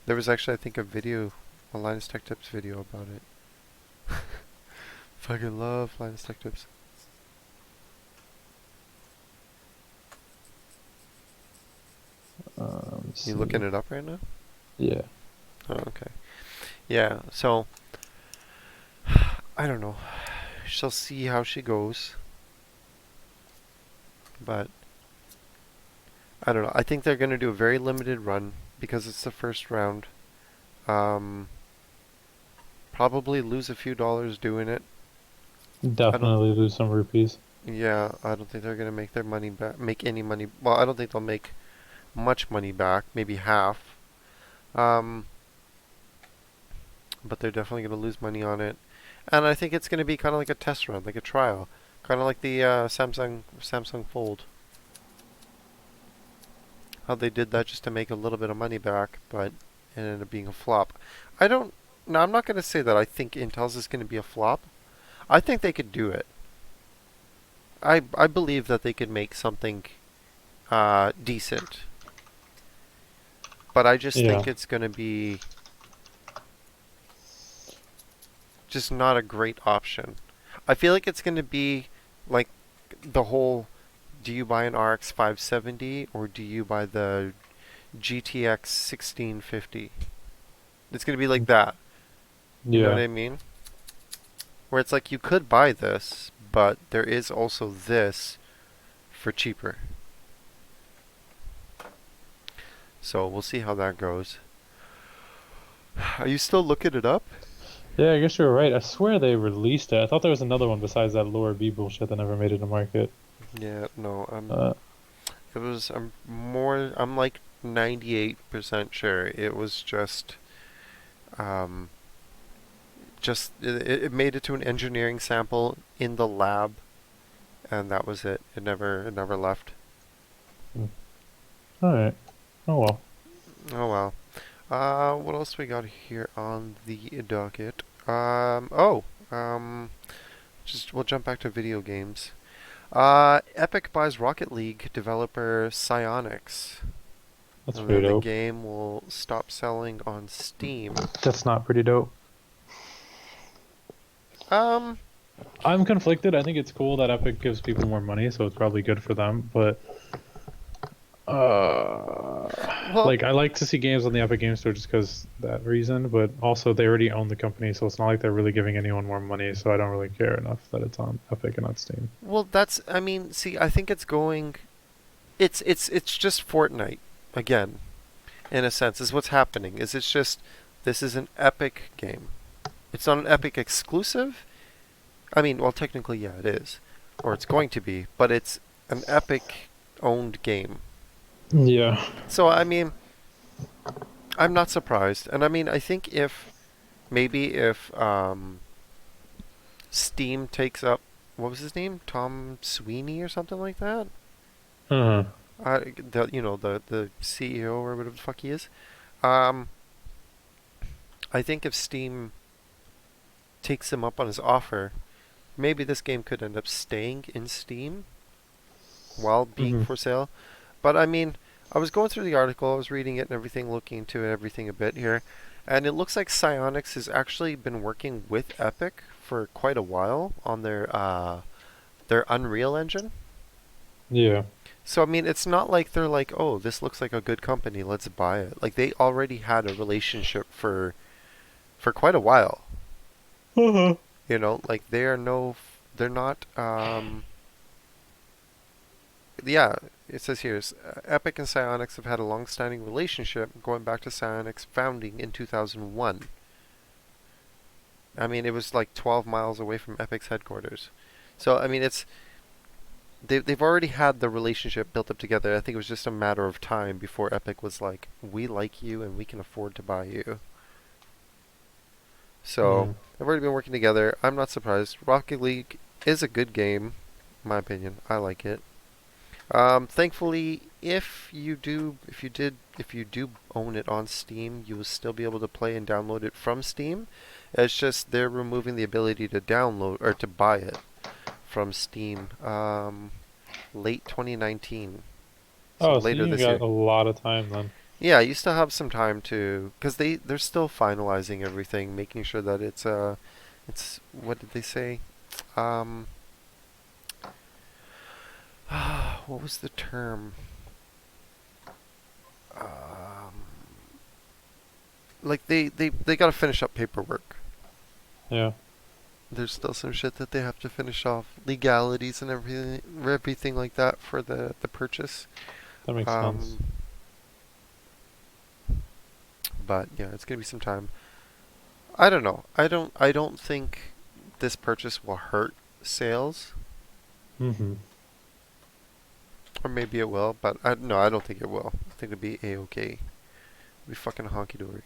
Speaker 1: There was actually, I think, a Linus Tech Tips video about it. Fucking love Linus Tech Tips.
Speaker 2: Let's
Speaker 1: You
Speaker 2: see.
Speaker 1: looking it up right now?
Speaker 2: Yeah.
Speaker 1: Oh, okay. Yeah, so I don't know. She'll see how she goes, but I don't know. I think they're gonna do a very limited run because it's the first round. Um, Probably lose a few dollars doing it. I don't.
Speaker 2: Definitely lose some rupees.
Speaker 1: Yeah, I don't think they're gonna make their money back. Make any money. Well, I don't think they'll make much money back. Maybe half. Um, but they're definitely gonna lose money on it. And I think it's gonna be kind of like a test run, like a trial, kind of like the Samsung Fold. How they did that just to make a little bit of money back, but it ended up being a flop. I don't. No, I'm not gonna say that I think Intel's is gonna be a flop. I think they could do it. I believe that they could make something decent, but I just
Speaker 2: Yeah.
Speaker 1: think it's gonna be just not a great option. I feel like it's gonna be like the whole: do you buy an RX 570 or do you buy the GTX 1650? It's gonna be like that. You know what
Speaker 2: Yeah.
Speaker 1: I mean? Where it's like you could buy this, but there is also this for cheaper. So we'll see how that goes. Are you still looking it up?
Speaker 2: Yeah, I guess you're right. I swear they released it. I thought there was another one besides that Lure B bullshit that never made it to market.
Speaker 1: Yeah, no.
Speaker 2: Uh,
Speaker 1: It was. I'm like 98% sure it was um, it made it to an engineering sample in the lab, and that was it. It never left.
Speaker 2: Alright. Oh well.
Speaker 1: Oh well. What else we got here on the docket? Just we'll jump back to video games. Epic buys Rocket League developer Psyonix.
Speaker 2: That's
Speaker 1: And
Speaker 2: pretty
Speaker 1: then the
Speaker 2: dope.
Speaker 1: game will stop selling on Steam.
Speaker 2: That's not pretty dope.
Speaker 1: Um,
Speaker 2: I'm conflicted. I think it's cool that Epic gives people more money, so it's probably good for them, but
Speaker 1: Well,
Speaker 2: Like I like to see games on the Epic Game Store just because that reason, but also they already own the company, so it's not like they're really giving anyone more money. So I don't really care enough that it's on Epic and not Steam.
Speaker 1: well, that's. I mean, see, I think it's going. It's just Fortnite again, in a sense, is what's happening. Is it's just this is an Epic game. It's not an Epic exclusive. I mean, well, technically, yeah, it is, or it's going to be, but it's an Epic owned game.
Speaker 2: Yeah.
Speaker 1: So I mean, I'm not surprised, and I mean, I think if maybe if Steam takes up what was his name, Tom Sweeney or something like that.
Speaker 2: Uh,
Speaker 1: The CEO or whatever the fuck he is. Um, I think if Steam takes him up on his offer, maybe this game could end up staying in Steam while being
Speaker 2: mhm.
Speaker 1: for sale. But I mean, I was going through the article, I was reading it and everything, looking into it, everything a bit here, and it looks like Psyonix has actually been working with Epic for quite a while on their Unreal Engine.
Speaker 2: Yeah.
Speaker 1: So I mean, it's not like they're like, "Oh, this looks like a good company, let's buy it." Like they already had a relationship for quite a while.
Speaker 2: Uh-huh.
Speaker 1: Like they're not yeah, it says here, Epic and Psyonix have had a long-standing relationship going back to Psyonix founding in 2001. I mean, it was like 12 miles away from Epic's headquarters. So I mean, they've already had the relationship built up together. I think it was just a matter of time before Epic was like, "We like you and we can afford to buy you." So
Speaker 2: Mm.
Speaker 1: they've already been working together. I'm not surprised. Rocket League is a good game, in my opinion. I like it. Thankfully, if you do own it on Steam, you will still be able to play and download it from Steam. It's just they're removing the ability to download or to buy it from Steam. Late 2019, so
Speaker 2: Oh, so
Speaker 1: later
Speaker 2: you
Speaker 1: this year.
Speaker 2: got a lot of time then.
Speaker 1: Yeah, you still have some time to, because they're still finalizing everything, making sure that it's what did they say? Um, what was the term? Um, like they gotta finish up paperwork.
Speaker 2: Yeah,
Speaker 1: There's still some shit that they have to finish off, legalities and everything like that for the purchase.
Speaker 2: that makes sense.
Speaker 1: Um, but yeah, it's gonna be some time. I don't know. I don't think this purchase will hurt sales,
Speaker 2: Mm-hmm.
Speaker 1: or maybe it will, but no, I don't think it will. I think it'll be a-okay. It'll be fucking honky dory.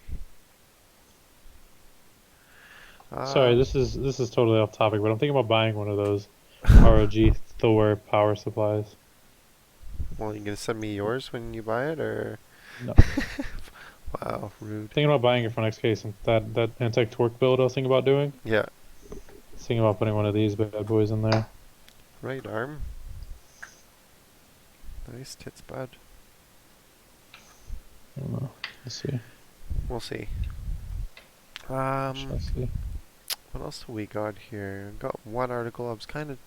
Speaker 2: Sorry,
Speaker 1: Um,
Speaker 2: this is totally off topic, but I'm thinking about buying one of those ROG Thor power supplies.
Speaker 1: well, you gonna send me yours when you buy it, or
Speaker 2: No,
Speaker 1: wow, rude.
Speaker 2: thinking about buying it for next case. And that Antec torque build I was thinking about doing.
Speaker 1: Yeah,
Speaker 2: Thinking about putting one of these bad boys in there.
Speaker 1: right arm. Nice tits, bud.
Speaker 2: I don't know. Let's see.
Speaker 1: We'll see.
Speaker 2: Shall I
Speaker 1: Um,
Speaker 2: see?
Speaker 1: what else have we got here? Got one article. I was kind of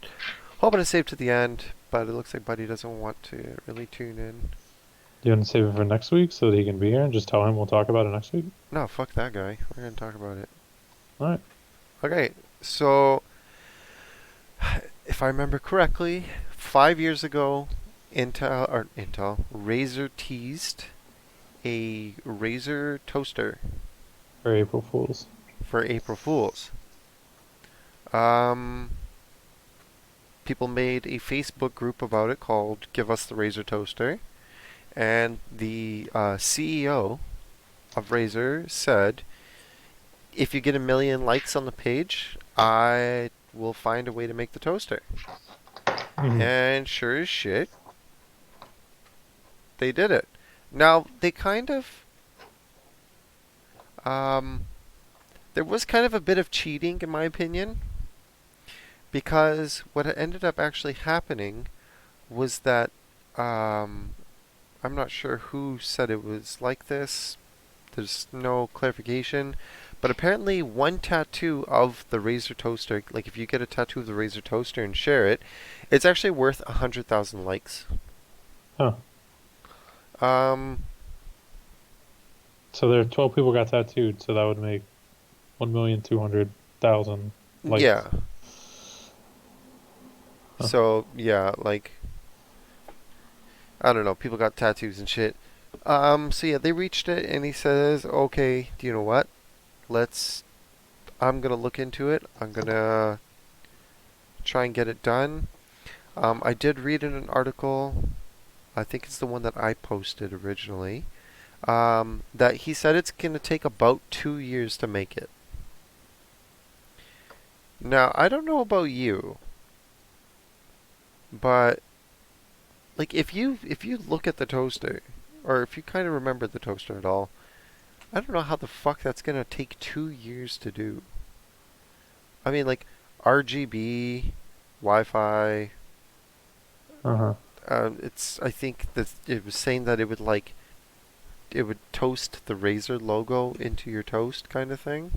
Speaker 1: hoping to save to the end, but it looks like Buddy doesn't want to really tune in.
Speaker 2: Do you want to save it for next week so that he can be here and just tell him we'll talk about it next week?
Speaker 1: No, fuck that guy. We're gonna talk about it.
Speaker 2: All right.
Speaker 1: Okay, so if I remember correctly, 5 years ago, Razer teased a Razer toaster
Speaker 2: For April Fools.
Speaker 1: for April Fools. Um, People made a Facebook group about it called "Give Us the Razer Toaster," and the CEO of Razer said, "If you get 1 million likes on the page, I will find a way to make the toaster."
Speaker 2: Mm-hmm.
Speaker 1: And sure as shit, they did it. Now they kind of um, there was kind of a bit of cheating in my opinion, because what ended up actually happening was that um, I'm not sure who said it was like this. There's no clarification, but apparently one tattoo of the Razer toaster, like if you get a tattoo of the Razer toaster and share it, it's actually worth 100,000 likes.
Speaker 2: Huh.
Speaker 1: Um,
Speaker 2: So there 12 people got tattooed, so that would make 1,200,000 likes.
Speaker 1: Yeah.
Speaker 2: Huh.
Speaker 1: So yeah, like I don't know, people got tattoos and shit. So yeah, they reached it, and he says, "Okay, do you know what? Let's. I'm gonna look into it. I'm gonna try and get it done." I did read in an article. I think it's the one that I posted originally. That he said it's gonna take about 2 years to make it. Now I don't know about you, but like if you look at the toaster, or if you kind of remember the toaster at all, I don't know how the fuck that's gonna take 2 years to do. I mean, like RGB, Wi-Fi.
Speaker 2: Uh-huh.
Speaker 1: It's I think that it was saying that it would toast the Razer logo into your toast kind of thing,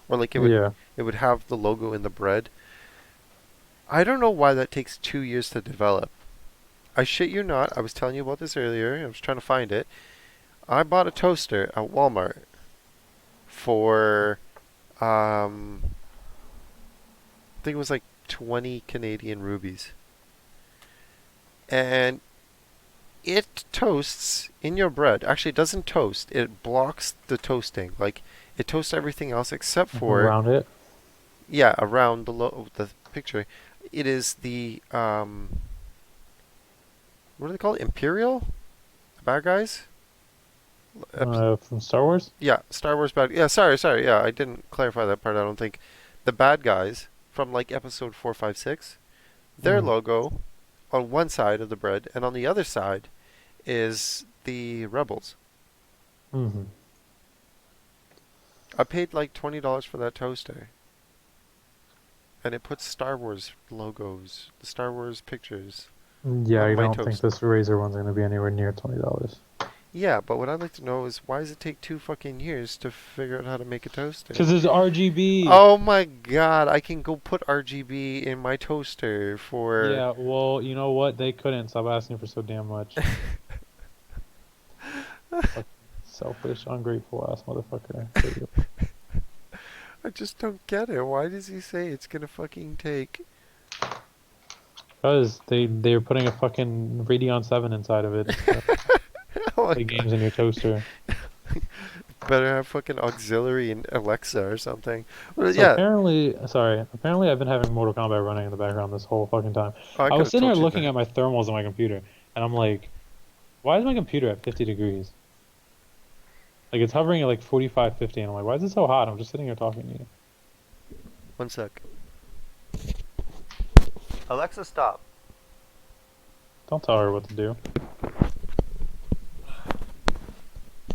Speaker 1: or like
Speaker 2: Yeah.
Speaker 1: it would have the logo in the bread. I don't know why that takes 2 years to develop. I shit you not. I was telling you about this earlier. I was trying to find it. I bought a toaster at Walmart for I think it was like 20 Canadian rubies. And it toasts in your bread. Actually, it doesn't toast. It blocks the toasting. Like it toasts everything else except for
Speaker 2: Around it.
Speaker 1: yeah, around the picture. It is the what do they call it? Imperial? The bad guys?
Speaker 2: From Star Wars?
Speaker 1: Yeah, Star Wars bad. Yeah, sorry. Yeah, I didn't clarify that part. I don't think the bad guys from like episode 456. Their
Speaker 2: Mm.
Speaker 1: logo on one side of the bread, and on the other side is the rebels.
Speaker 2: Mm-hmm.
Speaker 1: I paid like $20 for that toaster, and it puts Star Wars logos, the Star Wars pictures
Speaker 2: Yeah,
Speaker 1: on
Speaker 2: I
Speaker 1: my
Speaker 2: don't think
Speaker 1: toast.
Speaker 2: this Razer one's gonna be anywhere near $20.
Speaker 1: Yeah, but what I'd like to know is why does it take 2 fucking years to figure out how to make a toaster?
Speaker 2: Because it's RGB.
Speaker 1: Oh my god, I can go put RGB in my toaster for.
Speaker 2: Yeah, well, you know what? They couldn't stop asking for so damn much. Fucking selfish, ungrateful ass motherfucker. I tell you.
Speaker 1: I just don't get it. Why does he say it's gonna fucking take?
Speaker 2: Because they're putting a fucking Radeon 7 inside of it to
Speaker 1: Oh my
Speaker 2: play
Speaker 1: god.
Speaker 2: games in your toaster.
Speaker 1: Better have fucking auxiliary and Alexa or something. Well,
Speaker 2: So
Speaker 1: yeah,
Speaker 2: apparently I've been having Mortal Kombat running in the background this whole fucking time.
Speaker 1: I
Speaker 2: I
Speaker 1: could
Speaker 2: was
Speaker 1: have
Speaker 2: sitting here
Speaker 1: told you
Speaker 2: looking
Speaker 1: that.
Speaker 2: at my thermals on my computer, and I'm like, why is my computer at 50 degrees? Like it's hovering at like 45, 50, and I'm like, why is it so hot? I'm just sitting here talking to you.
Speaker 1: One sec. Alexa, stop.
Speaker 2: Don't tell her what to do.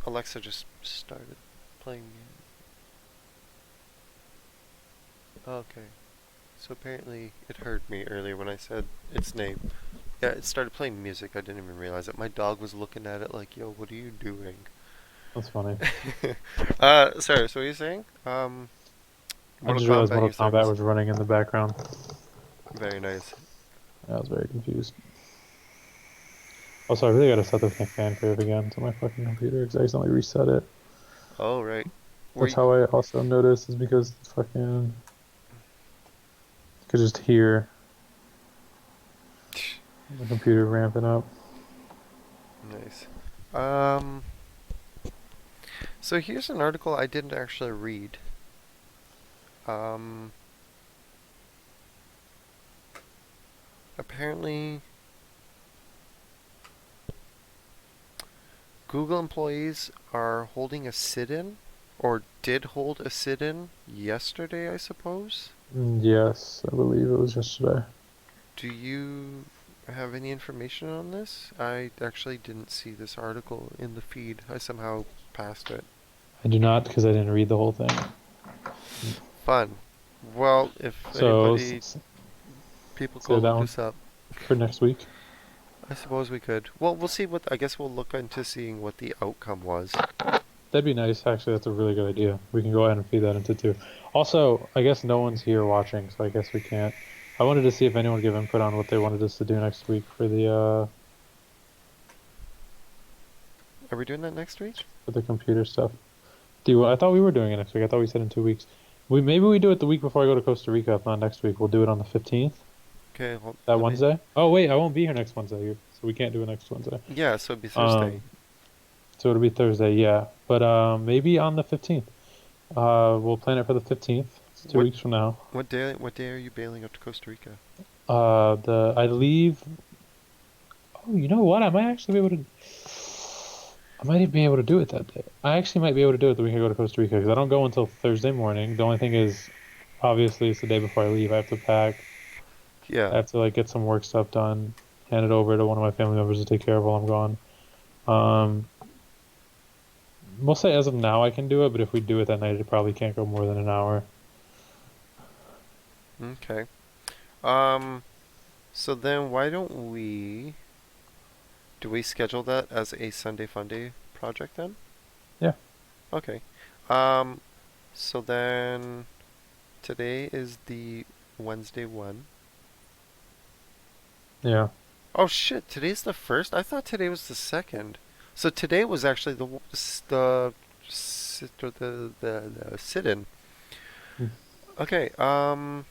Speaker 1: Alexa just started playing. Okay. So apparently it heard me earlier when I said its name. Yeah, it started playing music. I didn't even realize it. My dog was looking at it like, "Yo, what are you doing?"
Speaker 2: That's funny.
Speaker 1: Sorry. So what are you saying?
Speaker 2: I
Speaker 1: Mortal
Speaker 2: just realized
Speaker 1: Kombat.
Speaker 2: Mortal
Speaker 1: You said
Speaker 2: Kombat was running in the background.
Speaker 1: very nice.
Speaker 2: I was very confused. Also, I really gotta set this thing fan crave again to my fucking computer because I accidentally reset it.
Speaker 1: Oh right. Were
Speaker 2: That's how I also noticed is because it's fucking. You could just hear the computer ramping up.
Speaker 1: Nice. So here's an article I didn't actually read. Um, Apparently, Google employees are holding a sit-in, or did hold a sit-in yesterday, I suppose.
Speaker 2: Yes, I believe it was yesterday.
Speaker 1: Do you have any information on this? I actually didn't see this article in the feed. I somehow passed it.
Speaker 2: I do not because I didn't read the whole thing.
Speaker 1: Fun. Well, if
Speaker 2: So,
Speaker 1: anybody, people
Speaker 2: say
Speaker 1: go
Speaker 2: that
Speaker 1: look
Speaker 2: one
Speaker 1: this up.
Speaker 2: for next week.
Speaker 1: I suppose we could. Well, we'll see what. I guess we'll look into seeing what the outcome was.
Speaker 2: That'd be nice. Actually, that's a really good idea. We can go ahead and feed that into two. Also, I guess no one's here watching, so I guess we can't. I wanted to see if anyone would give input on what they wanted us to do next week
Speaker 1: Are we doing that next week?
Speaker 2: for the computer stuff. I thought we were doing it next week. I thought we said in 2 weeks. Maybe we do it the week before I go to Costa Rica. If not next week, we'll do it on the 15th.
Speaker 1: Okay, well,
Speaker 2: That
Speaker 1: let me.
Speaker 2: Wednesday. Oh wait, I won't be here next Wednesday, so we can't do it next Wednesday.
Speaker 1: Yeah, so it'd be Thursday.
Speaker 2: Um, so it'll be Thursday, yeah. But maybe on the 15th. We'll plan it for the 15th. It's two
Speaker 1: What
Speaker 2: weeks from now.
Speaker 1: what day? What day are you bailing up to Costa Rica?
Speaker 2: I leave. Oh, you know what? I might actually be able to. I might even be able to do it that day. I actually might be able to do it the week I go to Costa Rica because I don't go until Thursday morning. The only thing is, obviously, it's the day before I leave. I have to pack. I
Speaker 1: Yeah.
Speaker 2: have to like get some work stuff done, hand it over to one of my family members to take care of while I'm gone. Um, we'll say as of now I can do it, but if we do it that night, it probably can't go more than an hour.
Speaker 1: Okay. Um. So then, why don't we? Do we schedule that as a Sunday Funday project then?
Speaker 2: Yeah.
Speaker 1: Okay. Um. So then, today is the Wednesday one.
Speaker 2: Yeah.
Speaker 1: Oh shit! Today's the first. I thought today was the second. So today was actually the sit-in.
Speaker 2: Mm.
Speaker 1: Okay.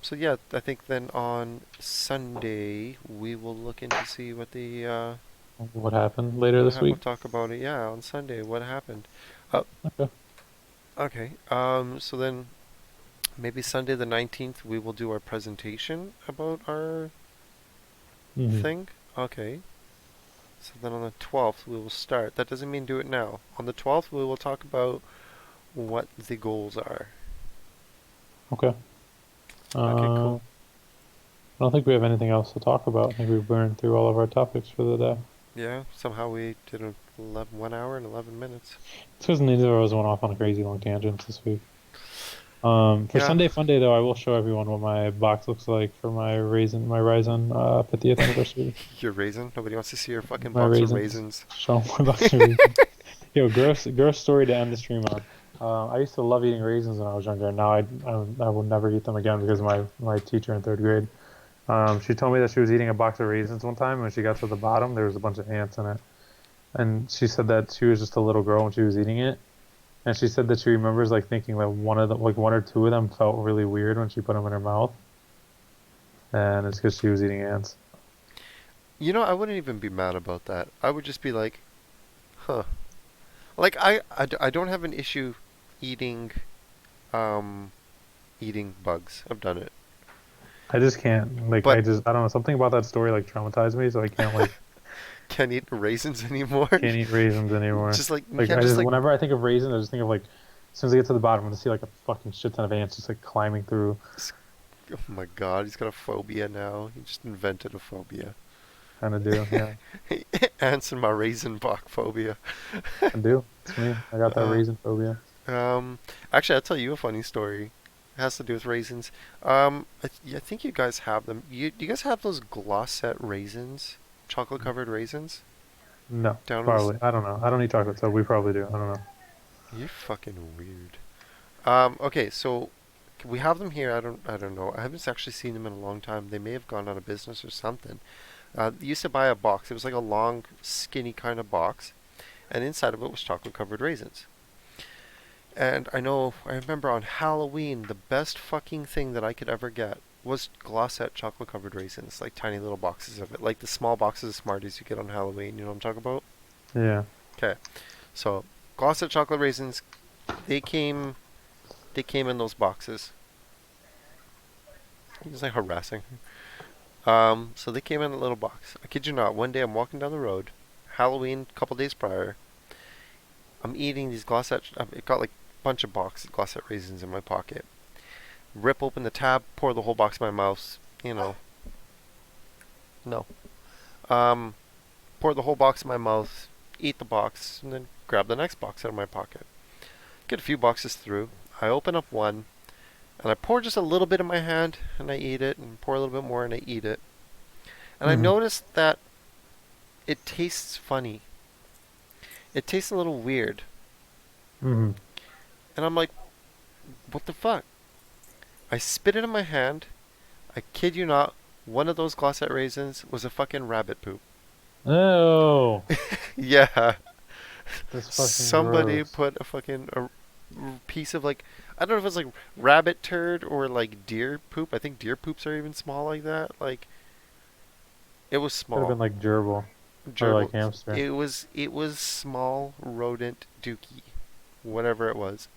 Speaker 1: So yeah, I think then on Sunday we will look into see what the
Speaker 2: What happened later this
Speaker 1: we'll
Speaker 2: week?
Speaker 1: talk about it. Yeah, on Sunday what happened. Uh,
Speaker 2: Okay.
Speaker 1: okay. So then maybe Sunday the 19th we will do our presentation about our
Speaker 2: Hmm.
Speaker 1: thing. Okay. So then on the 12th we will start. That doesn't mean do it now. On the 12th we will talk about what the goals are.
Speaker 2: Okay.
Speaker 1: Okay,
Speaker 2: Uh,
Speaker 1: cool.
Speaker 2: I don't think we have anything else to talk about. I think we've burned through all of our topics for the day.
Speaker 1: Yeah, somehow we did 1 hour and 11 minutes.
Speaker 2: It's because neither of us went off on a crazy long tangents this week. For
Speaker 1: Yeah,
Speaker 2: Sunday Funday though, I will show everyone what my box looks like for my Ryzen 50th anniversary.
Speaker 1: your raisin. Nobody wants to see your fucking
Speaker 2: My
Speaker 1: box of
Speaker 2: raisins.
Speaker 1: raisins.
Speaker 2: Show 'em my box of raisins. Yo, gross story to end the stream on. I used to love eating raisins when I was younger, and now I will never eat them again because of my teacher in third grade. She told me that she was eating a box of raisins one time, and when she got to the bottom, there was a bunch of ants in it. And she said that she was just a little girl when she was eating it, and she said that she remembers like thinking that one or two of them felt really weird when she put them in her mouth, and it's because she was eating ants.
Speaker 1: You know, I wouldn't even be mad about that. I would just be like, huh. Like, I don't have an issue eating, um, eating bugs. I've done it.
Speaker 2: I just can't like
Speaker 1: But
Speaker 2: I don't know, something about that story like traumatized me, so I can't like
Speaker 1: can't eat raisins anymore.
Speaker 2: can't eat raisins anymore.
Speaker 1: Just like, you
Speaker 2: Like
Speaker 1: can't
Speaker 2: I
Speaker 1: just
Speaker 2: just
Speaker 1: like,
Speaker 2: whenever I think of raisins, I just think of like as soon as I get to the bottom, I'm gonna see like a fucking shit ton of ants just like climbing through.
Speaker 1: oh my god, he's got a phobia now. He just invented a phobia.
Speaker 2: Kind of do, yeah.
Speaker 1: Ants and my raisin bog phobia.
Speaker 2: I do. It's me. I got that
Speaker 1: Uh,
Speaker 2: raisin phobia.
Speaker 1: Um, Actually, I'll tell you a funny story. It has to do with raisins. I think you guys have them. Do you guys have those Glossette raisins? Chocolate covered raisins?
Speaker 2: No,
Speaker 1: Down in
Speaker 2: probably. I don't know. I don't eat chocolate, so we probably do. I don't know.
Speaker 1: You're fucking weird. Okay, so we have them here. I don't know. I haven't actually seen them in a long time. They may have gone out of business or something. You used to buy a box. It was like a long, skinny kind of box, and inside of it was chocolate covered raisins. And I remember on Halloween, the best fucking thing that I could ever get was Glossette chocolate covered raisins, like tiny little boxes of it, like the small boxes of Smarties you get on Halloween. You know what I'm talking about?
Speaker 2: Yeah.
Speaker 1: Okay, so Glossette chocolate raisins, they came, they came in those boxes. It's like harassing. So they came in a little box. I kid you not. One day I'm walking down the road, Halloween, a couple days prior. I'm eating these Glossette. It got like a bunch of boxes, Glossette raisins in my pocket. Rip open the tab, pour the whole box in my mouth. You know, no. Um, Pour the whole box in my mouth, eat the box, and then grab the next box out of my pocket. Get a few boxes through. I open up one, and I pour just a little bit in my hand, and I eat it, and pour a little bit more, and I eat it. And I
Speaker 2: Hmm.
Speaker 1: noticed that it tastes funny. It tastes a little weird.
Speaker 2: Hmm.
Speaker 1: And I'm like, what the fuck? I spit it in my hand. I kid you not, one of those Glossette raisins was a fucking rabbit poop.
Speaker 2: Oh,
Speaker 1: Yeah,
Speaker 2: that's fucking
Speaker 1: somebody
Speaker 2: gross.
Speaker 1: put a fucking piece of like, I don't know if it's like rabbit turd or like deer poop. I think deer poops are even small like that. Like it was
Speaker 2: Could have been
Speaker 1: small.
Speaker 2: like gerbil or like
Speaker 1: Gerbils.
Speaker 2: hamster.
Speaker 1: It was small rodent dookie, whatever it was.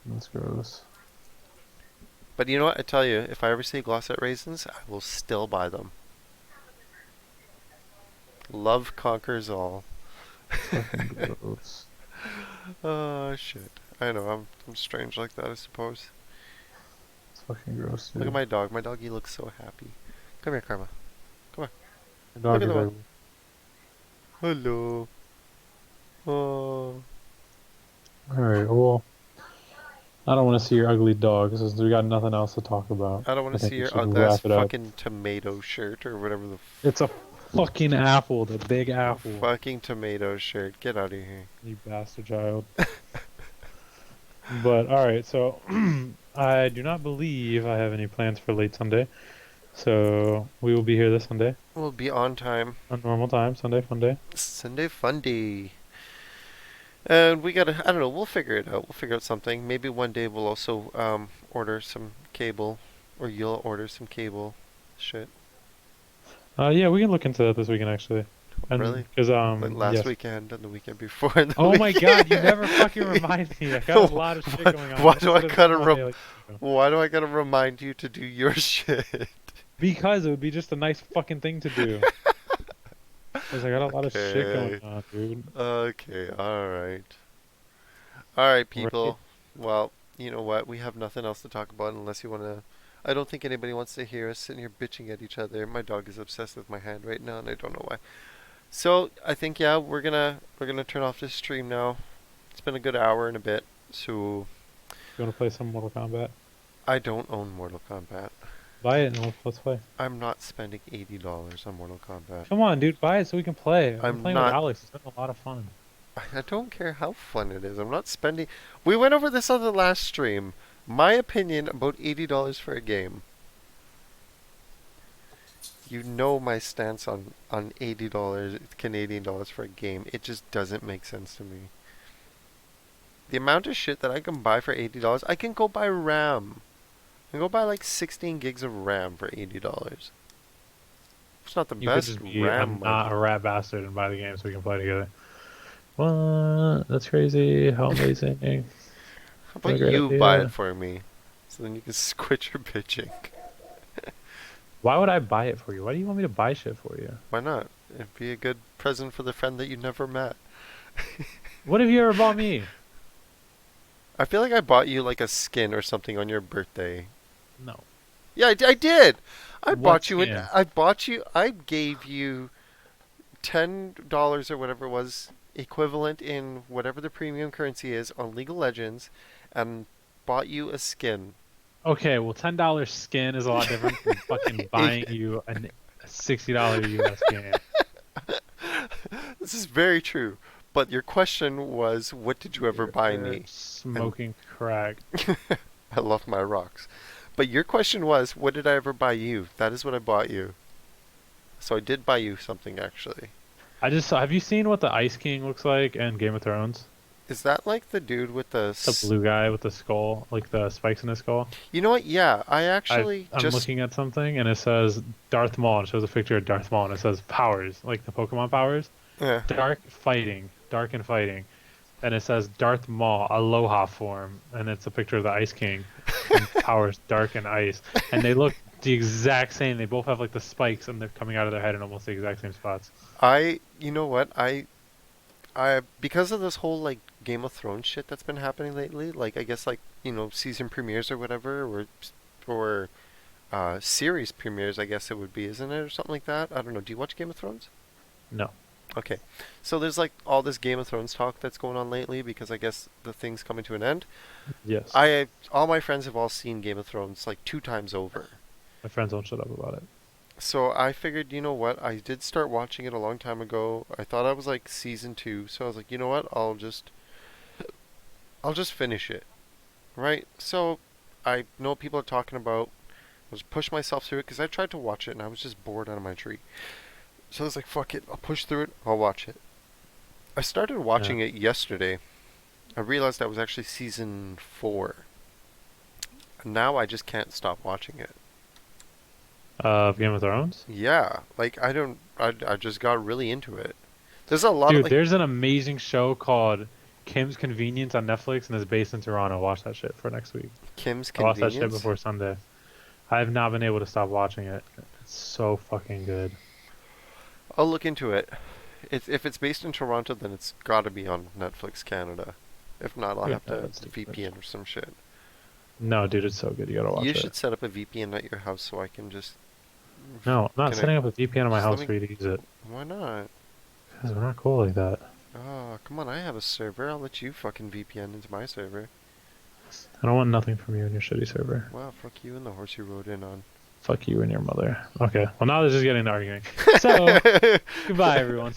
Speaker 2: That's gross.
Speaker 1: But you know what? I tell you, if I ever see Glossette raisins, I will still buy them. Love conquers all.
Speaker 2: Fucking gross.
Speaker 1: Oh shit. I know, I'm strange like that, I suppose.
Speaker 2: It's fucking gross,
Speaker 1: Look at
Speaker 2: dude.
Speaker 1: my dog. My doggy looks so happy. Come here, Karma.
Speaker 2: The
Speaker 1: Look
Speaker 2: dog
Speaker 1: at
Speaker 2: is
Speaker 1: the one.
Speaker 2: like,
Speaker 1: Hello. Oh.
Speaker 2: alright, well, I don't want to see your ugly dog since we got nothing else to talk about.
Speaker 1: I don't want
Speaker 2: I
Speaker 1: to see
Speaker 2: think we
Speaker 1: your
Speaker 2: should
Speaker 1: ugly ass
Speaker 2: wrap it up.
Speaker 1: fucking tomato shirt or whatever the
Speaker 2: It's a fucking apple, the big apple.
Speaker 1: fucking tomato shirt. Get out of here.
Speaker 2: You bastard child. But alright, so I do not believe I have any plans for late Sunday. So we will be here this Sunday
Speaker 1: We'll be on time.
Speaker 2: on normal time, Sunday fun day.
Speaker 1: Sunday fun day. And we gotta, I don't know, we'll figure it out. We'll figure out something. Maybe one day we'll also order some cable. Or you'll order some cable. Shit.
Speaker 2: Yeah, we can look into that this weekend actually. And
Speaker 1: Really?
Speaker 2: because
Speaker 1: Like last
Speaker 2: yes.
Speaker 1: weekend and the weekend before. And the
Speaker 2: Oh my god, you
Speaker 1: weekend-
Speaker 2: never fucking remind me. I got a lot of shit going on.
Speaker 1: Why
Speaker 2: Let's
Speaker 1: do I
Speaker 2: put it
Speaker 1: gotta
Speaker 2: one day
Speaker 1: rem-
Speaker 2: like-
Speaker 1: Why do I gotta remind you to do your shit?
Speaker 2: Because it would be just a nice fucking thing to do. Because I got a lot of shit
Speaker 1: Okay.
Speaker 2: going on, dude.
Speaker 1: Okay, alright. Alright, people.
Speaker 2: Right.
Speaker 1: Well, you know what? We have nothing else to talk about unless you want to. I don't think anybody wants to hear us sitting here bitching at each other. My dog is obsessed with my hand right now, and I don't know why. So I think yeah, we're gonna turn off this stream now. It's been a good hour and a bit. So
Speaker 2: You want to play some Mortal Kombat?
Speaker 1: I don't own Mortal Kombat.
Speaker 2: Buy it and let's play.
Speaker 1: I'm not spending $80 on Mortal Kombat.
Speaker 2: Come on, dude, buy it so we can play. I'm
Speaker 1: I'm
Speaker 2: playing
Speaker 1: not-
Speaker 2: with Alex. It's been a lot of fun.
Speaker 1: I don't care how fun it is. I'm not spending. We went over this on the last stream. My opinion about $80 for a game. You know my stance on $80 Canadian dollars for a game. It just doesn't make sense to me. The amount of shit that I can buy for $80, I can go buy RAM. I can go buy like 16 gigs of RAM for $80. It's not the
Speaker 2: You could
Speaker 1: best
Speaker 2: just be
Speaker 1: RAM.
Speaker 2: not a rat bastard and buy the game so we can play together. What? That's crazy. How amazing.
Speaker 1: How about
Speaker 2: Great
Speaker 1: you buy
Speaker 2: idea.
Speaker 1: it for me? So then you can quit your bitching.
Speaker 2: Why would I buy it for you? Why do you want me to buy shit for you?
Speaker 1: Why not? It'd be a good present for the friend that you never met.
Speaker 2: What have you ever bought me?
Speaker 1: I feel like I bought you like a skin or something on your birthday.
Speaker 2: No.
Speaker 1: Yeah, I did. I
Speaker 2: What
Speaker 1: bought you
Speaker 2: skin?
Speaker 1: I gave you $10 or whatever it was, equivalent in whatever the premium currency is on League of Legends, and bought you a skin.
Speaker 2: Okay, well, $10 skin is a lot different from fucking buying you a $60 US game.
Speaker 1: This is very true. But your question was, what did you ever buy
Speaker 2: You're
Speaker 1: me?
Speaker 2: Smoking crack.
Speaker 1: I love my rocks. But your question was, what did I ever buy you? That is what I bought you. So I did buy you something, actually.
Speaker 2: Have you seen what the Ice King looks like in Game of Thrones?
Speaker 1: Is that like the dude with the...
Speaker 2: The blue guy with the skull, like the spikes in his skull.
Speaker 1: You know what? Yeah, I actually
Speaker 2: I'm
Speaker 1: just...
Speaker 2: looking at something and it says Darth Maul. And it shows a picture of Darth Maul and it says powers, like the Pokemon powers.
Speaker 1: Yeah.
Speaker 2: Dark and fighting. And it says Darth Maul, Aloha form. And it's a picture of the Ice King. And powers, dark and ice. And they look the exact same. They both have like the spikes and they're coming out of their head in almost the exact same spots.
Speaker 1: You know what? Because of this whole, like, Game of Thrones shit that's been happening lately, like, I guess, like, you know, season premieres or whatever, or series premieres, I guess it would be, isn't it? Or something like that? I don't know. Do you watch Game of Thrones?
Speaker 2: No.
Speaker 1: Okay. So there's, like, all this Game of Thrones talk that's going on lately because I guess the thing's coming to an end.
Speaker 2: Yes.
Speaker 1: All my friends have all seen Game of Thrones, like, 2 times over.
Speaker 2: My friends won't shut up about it.
Speaker 1: So I figured, you know what? I did start watching it a long time ago. I thought I was like season 2, so I was like, you know what? I'll just finish it. Right? So I know what people are talking about. I was push myself through it because I tried to watch it and I was just bored out of my tree. So I was like, fuck it. I'll push through it. I'll watch it. I started watching it yesterday. I realized that was actually season 4. And now I just can't stop watching it.
Speaker 2: Game of Thrones.
Speaker 1: Yeah, like I just got really into it. There's a lot of
Speaker 2: Dude,
Speaker 1: like
Speaker 2: there's an amazing show called Kim's Convenience on Netflix, and it's based in Toronto. Watch that shit for next week.
Speaker 1: Kim's
Speaker 2: I watched that shit
Speaker 1: Convenience.
Speaker 2: before Sunday. I have not been able to stop watching it. It's so fucking good.
Speaker 1: I'll look into it. If it's based in Toronto, then it's got to be on Netflix Canada. If not, I'll
Speaker 2: Yeah,
Speaker 1: have to
Speaker 2: that's stupid.
Speaker 1: VPN or some shit.
Speaker 2: No, dude, it's so good. You gotta watch
Speaker 1: You
Speaker 2: it.
Speaker 1: should set up a VPN at your house so I can just.
Speaker 2: No, I'm not
Speaker 1: Can I-
Speaker 2: setting up a VPN in my
Speaker 1: just let
Speaker 2: house
Speaker 1: me-
Speaker 2: for you to use it.
Speaker 1: Why not?
Speaker 2: Because we're not cool like that.
Speaker 1: Oh, come on! I have a server. I'll let you fucking VPN into my server.
Speaker 2: I don't want nothing from you and your shitty server.
Speaker 1: Wow, fuck you and the horse you rode in on.
Speaker 2: Fuck you and your mother. Okay, well now they're just getting to arguing. So, goodbye everyone.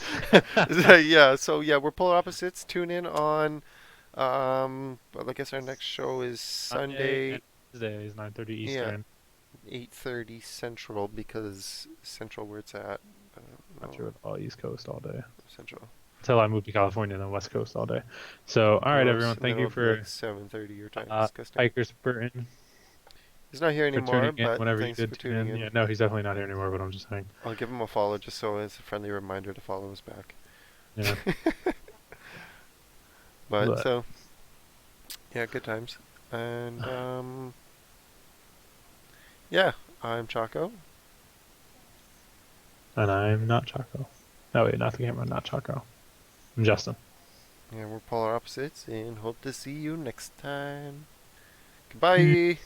Speaker 1: Yeah, so yeah, we're polar opposites. Tune in on, well, I guess our next show is Sunday,
Speaker 2: and Tuesday is 9:30
Speaker 1: Yeah.
Speaker 2: Eastern.
Speaker 1: 8:30 Central, because Central where it's at.
Speaker 2: Not sure, all East Coast all day.
Speaker 1: Central.
Speaker 2: Until I moved to California and then West Coast all day. So, all right,
Speaker 1: Gross.
Speaker 2: everyone.
Speaker 1: And
Speaker 2: Thank
Speaker 1: then
Speaker 2: you
Speaker 1: it'll be
Speaker 2: for
Speaker 1: like 7:30 your time.
Speaker 2: uh,
Speaker 1: Disgusting.
Speaker 2: Hiker Burton
Speaker 1: He's not here
Speaker 2: for
Speaker 1: anymore,
Speaker 2: tuning in
Speaker 1: but
Speaker 2: whenever you
Speaker 1: thanks
Speaker 2: did
Speaker 1: for
Speaker 2: tune
Speaker 1: tuning
Speaker 2: in.
Speaker 1: in.
Speaker 2: Yeah, no, he's definitely not here anymore. But I'm just saying.
Speaker 1: I'll give him a follow just so it's a friendly reminder to follow us back.
Speaker 2: Yeah.
Speaker 1: But
Speaker 2: But-
Speaker 1: so, yeah, good times. And yeah, I'm Chaco.
Speaker 2: And I'm not Chaco. No, wait, not the camera. Not Chaco. I'm Justin.
Speaker 1: And we're polar opposites, and hope to see you next time. Goodbye.